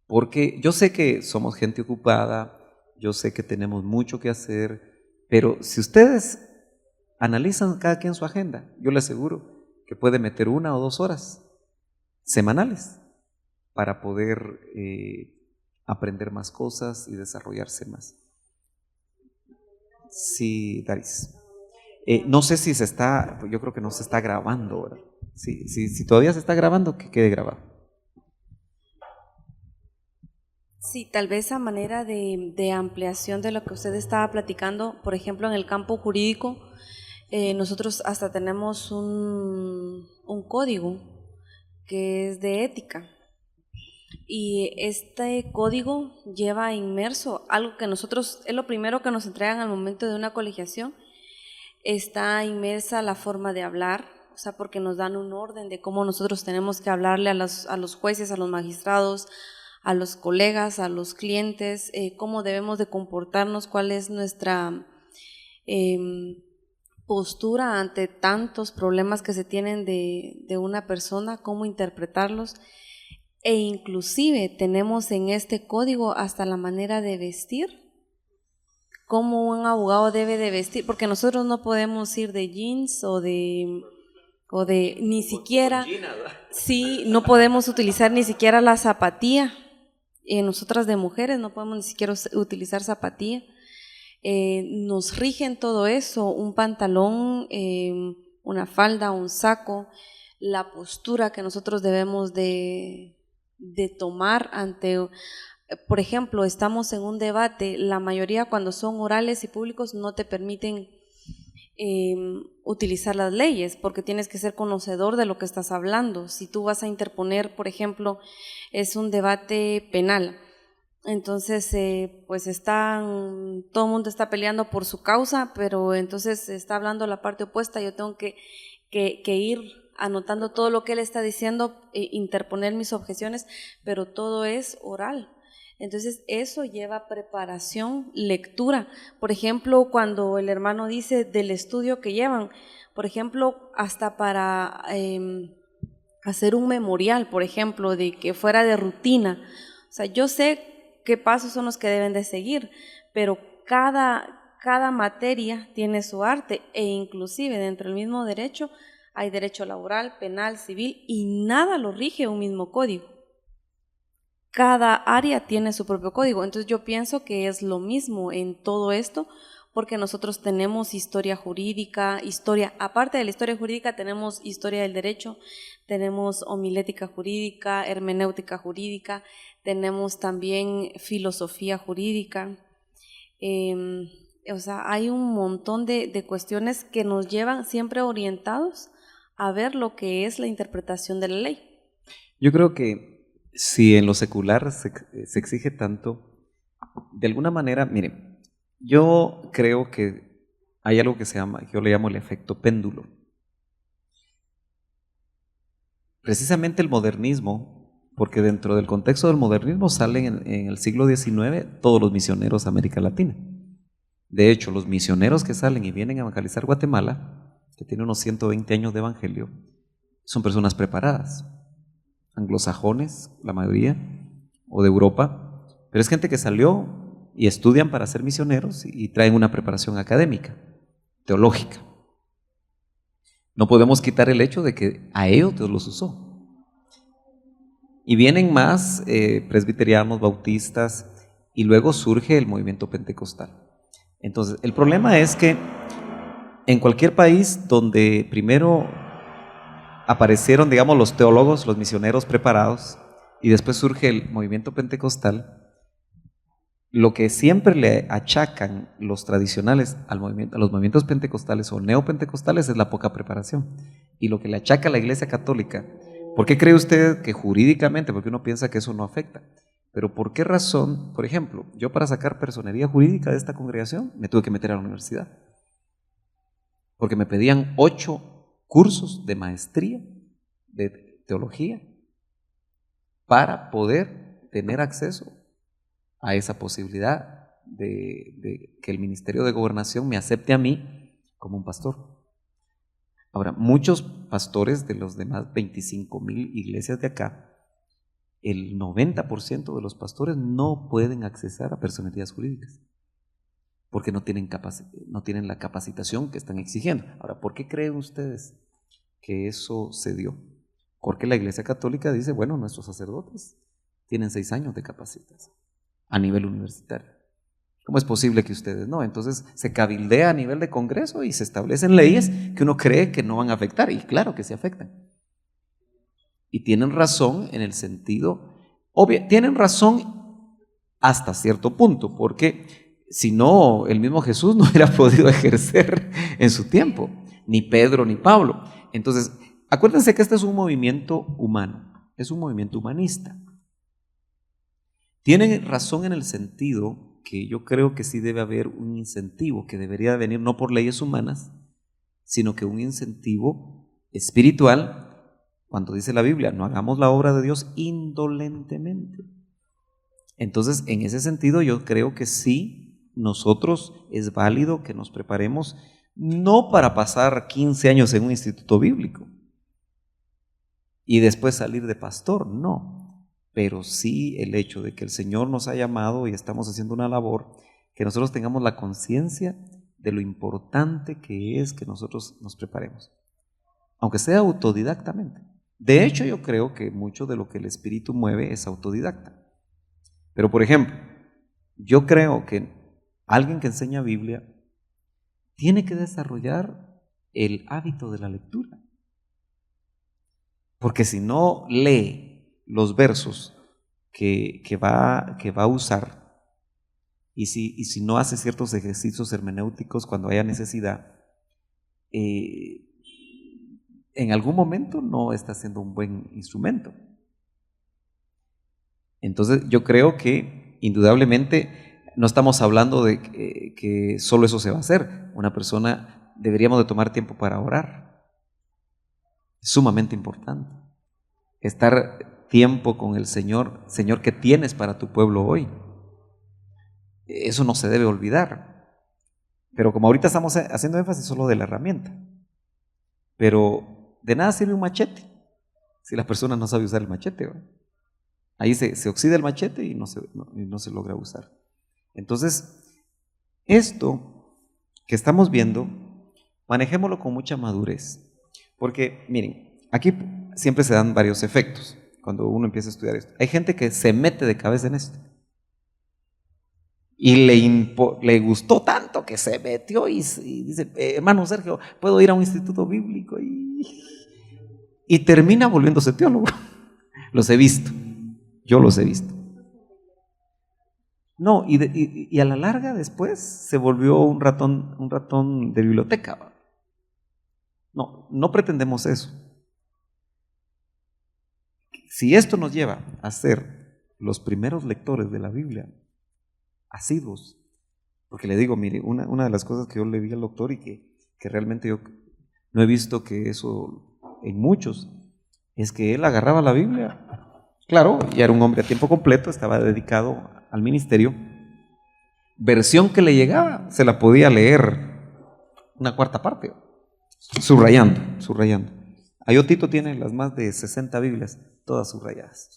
Porque yo sé que somos gente ocupada, yo sé que tenemos mucho que hacer, pero si ustedes analizan cada quien su agenda, yo les aseguro que puede meter 1 o 2 horas semanales para poder aprender más cosas y desarrollarse más. Sí, Daris. No sé si se está, yo creo que no se está grabando, ¿verdad? Si todavía se está grabando, que quede grabado. Sí, tal vez a manera de ampliación de lo que usted estaba platicando, por ejemplo, en el campo jurídico, nosotros hasta tenemos un código que es de ética. Y este código lleva inmerso algo que nosotros, es lo primero que nos entregan al momento de una colegiación. Está inmersa la forma de hablar, o sea, porque nos dan un orden de cómo nosotros tenemos que hablarle a los jueces, a los magistrados, a los colegas, a los clientes, cómo debemos de comportarnos, cuál es nuestra postura ante tantos problemas que se tienen de una persona, cómo interpretarlos. E inclusive tenemos en este código hasta la manera de vestir, cómo un abogado debe de vestir, porque nosotros no podemos ir de jeans o de o de ni siquiera, sí, no podemos utilizar ni siquiera la zapatilla. Nosotras de mujeres no podemos ni siquiera utilizar zapatilla. Nos rigen todo eso, un pantalón, una falda, un saco, la postura que nosotros debemos de tomar ante, por ejemplo, estamos en un debate, la mayoría cuando son orales y públicos no te permiten utilizar las leyes porque tienes que ser conocedor de lo que estás hablando. Si tú vas a interponer, por ejemplo, es un debate penal, entonces pues todo el mundo está peleando por su causa, pero entonces está hablando la parte opuesta, yo tengo que ir anotando todo lo que él está diciendo, interponer mis objeciones, pero todo es oral. Entonces eso lleva preparación, lectura. Por ejemplo, cuando el hermano dice del estudio que llevan, por ejemplo, hasta para hacer un memorial, por ejemplo, de que fuera de rutina. O sea, yo sé qué pasos son los que deben de seguir, pero cada materia tiene su arte, e inclusive dentro del mismo derecho hay derecho laboral, penal, civil, y nada lo rige un mismo código. Cada área tiene su propio código. Entonces yo pienso que es lo mismo en todo esto, porque nosotros tenemos historia jurídica, aparte de la historia jurídica tenemos historia del derecho, tenemos homilética jurídica, hermenéutica jurídica, tenemos también filosofía jurídica. O sea, hay un montón de cuestiones que nos llevan siempre orientados a ver lo que es la interpretación de la ley. Yo creo que si en lo secular se exige tanto, de alguna manera, mire, yo creo que hay algo que yo le llamo el efecto péndulo. Precisamente el modernismo, porque dentro del contexto del modernismo salen en el siglo XIX todos los misioneros a América Latina. De hecho, los misioneros que salen y vienen a evangelizar Guatemala, que tiene unos 120 años de evangelio, son personas preparadas, anglosajones, la mayoría, o de Europa, pero es gente que salió y estudian para ser misioneros y traen una preparación académica, teológica. No podemos quitar el hecho de que a ellos Dios los usó. Y vienen más presbiterianos, bautistas, y luego surge el movimiento pentecostal. Entonces, el problema es que en cualquier país donde primero aparecieron, digamos, los teólogos, los misioneros preparados, y después surge el movimiento pentecostal, lo que siempre le achacan los tradicionales a los movimientos pentecostales o neopentecostales es la poca preparación. Y lo que le achaca a la Iglesia Católica, ¿por qué cree usted que jurídicamente? Porque uno piensa que eso no afecta. Pero ¿por qué razón? Por ejemplo, yo para sacar personería jurídica de esta congregación me tuve que meter a la universidad. Porque me pedían 8 cursos de maestría de teología para poder tener acceso a esa posibilidad de que el Ministerio de Gobernación me acepte a mí como un pastor. Ahora, muchos pastores de los demás 25,000 iglesias de acá, el 90% de los pastores no pueden accesar a personerías jurídicas porque no tienen la capacitación que están exigiendo. Ahora, ¿por qué creen ustedes que eso se dio? Porque la Iglesia Católica dice, bueno, nuestros sacerdotes tienen 6 años de capacitación a nivel universitario. ¿Cómo es posible que ustedes no? Entonces se cabildea a nivel de Congreso y se establecen leyes que uno cree que no van a afectar, y claro que se afectan. Y tienen razón en el sentido, tienen razón hasta cierto punto, porque si no, el mismo Jesús no hubiera podido ejercer en su tiempo, ni Pedro ni Pablo. Entonces, acuérdense que este es un movimiento humano, es un movimiento humanista. Tienen razón en el sentido que yo creo que sí debe haber un incentivo que debería venir no por leyes humanas, sino que un incentivo espiritual, cuando dice la Biblia, no hagamos la obra de Dios indolentemente. Entonces, en ese sentido, yo creo que sí, nosotros es válido que nos preparemos, no para pasar 15 años en un instituto bíblico y después salir de pastor, no. Pero sí el hecho de que el Señor nos ha llamado y estamos haciendo una labor, que nosotros tengamos la conciencia de lo importante que es que nosotros nos preparemos. aunque sea autodidactamente. De hecho, yo creo que mucho de lo que el Espíritu mueve es autodidacta. Pero, por ejemplo, yo creo que alguien que enseña Biblia tiene que desarrollar el hábito de la lectura. Porque si no lee los versos que va a usar, y si no hace ciertos ejercicios hermenéuticos cuando haya necesidad, en algún momento no está siendo un buen instrumento. Entonces yo creo que indudablemente no estamos hablando de que solo eso se va a hacer. Una persona deberíamos de tomar tiempo para orar. Es sumamente importante. Estar tiempo con el Señor, Señor, ¿qué tienes para tu pueblo hoy? Eso no se debe olvidar. Pero como ahorita estamos haciendo énfasis solo de la herramienta. Pero de nada sirve un machete si la persona no sabe usar el machete, ¿verdad? Ahí se oxida el machete y no se logra usar. Entonces, esto que estamos viendo, manejémoslo con mucha madurez. Porque, miren, aquí siempre se dan varios efectos cuando uno empieza a estudiar esto. Hay gente que se mete de cabeza en esto. Y le gustó tanto que se metió y dice, hermano Sergio, puedo ir a un instituto bíblico y termina volviéndose teólogo. Los he visto, yo los he visto. No, y a la larga después se volvió un ratón de biblioteca. No pretendemos eso. Si esto nos lleva a ser los primeros lectores de la Biblia, asiduos, porque le digo, mire, una de las cosas que yo le vi al doctor y que realmente yo no he visto que eso en muchos, es que él agarraba la Biblia, claro, ya era un hombre a tiempo completo, estaba dedicado al ministerio, versión que le llegaba, se la podía leer una cuarta parte, subrayando. Ayotito tiene las más de 60 Biblias, todas subrayadas,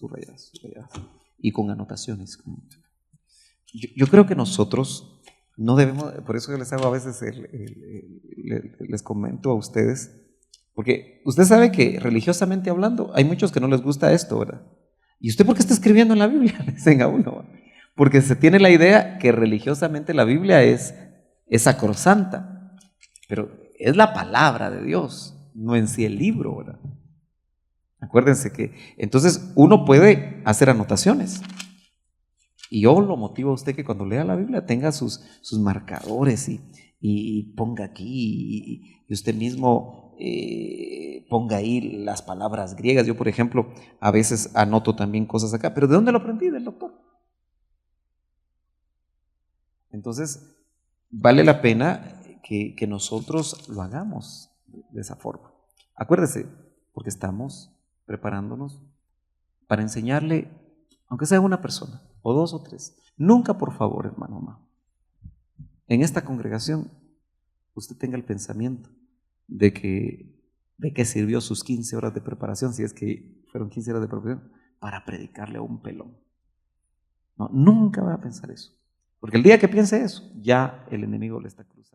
y con anotaciones. Yo creo que nosotros no debemos, por eso yo les hago a veces, les comento a ustedes, porque usted sabe que religiosamente hablando, hay muchos que no les gusta esto, ¿verdad? ¿Y usted por qué está escribiendo en la Biblia? Le dicen a uno, ¿verdad? Porque se tiene la idea que religiosamente la Biblia es sacrosanta, pero es la palabra de Dios, no en sí el libro, ¿verdad? Acuérdense que entonces uno puede hacer anotaciones. Y yo lo motivo a usted que cuando lea la Biblia tenga sus marcadores y ponga aquí y usted mismo ponga ahí las palabras griegas. Yo, por ejemplo, a veces anoto también cosas acá, pero ¿de dónde lo aprendí? Del doctor. Entonces, vale la pena que nosotros lo hagamos de esa forma. Acuérdese, porque estamos preparándonos para enseñarle, aunque sea una persona, o dos o tres. Nunca, por favor, hermano, en esta congregación usted tenga el pensamiento de que sirvió sus 15 horas de preparación, si es que fueron 15 horas de preparación, para predicarle a un pelón. No, nunca va a pensar eso. Porque el día que piense eso, ya el enemigo le está cruzando.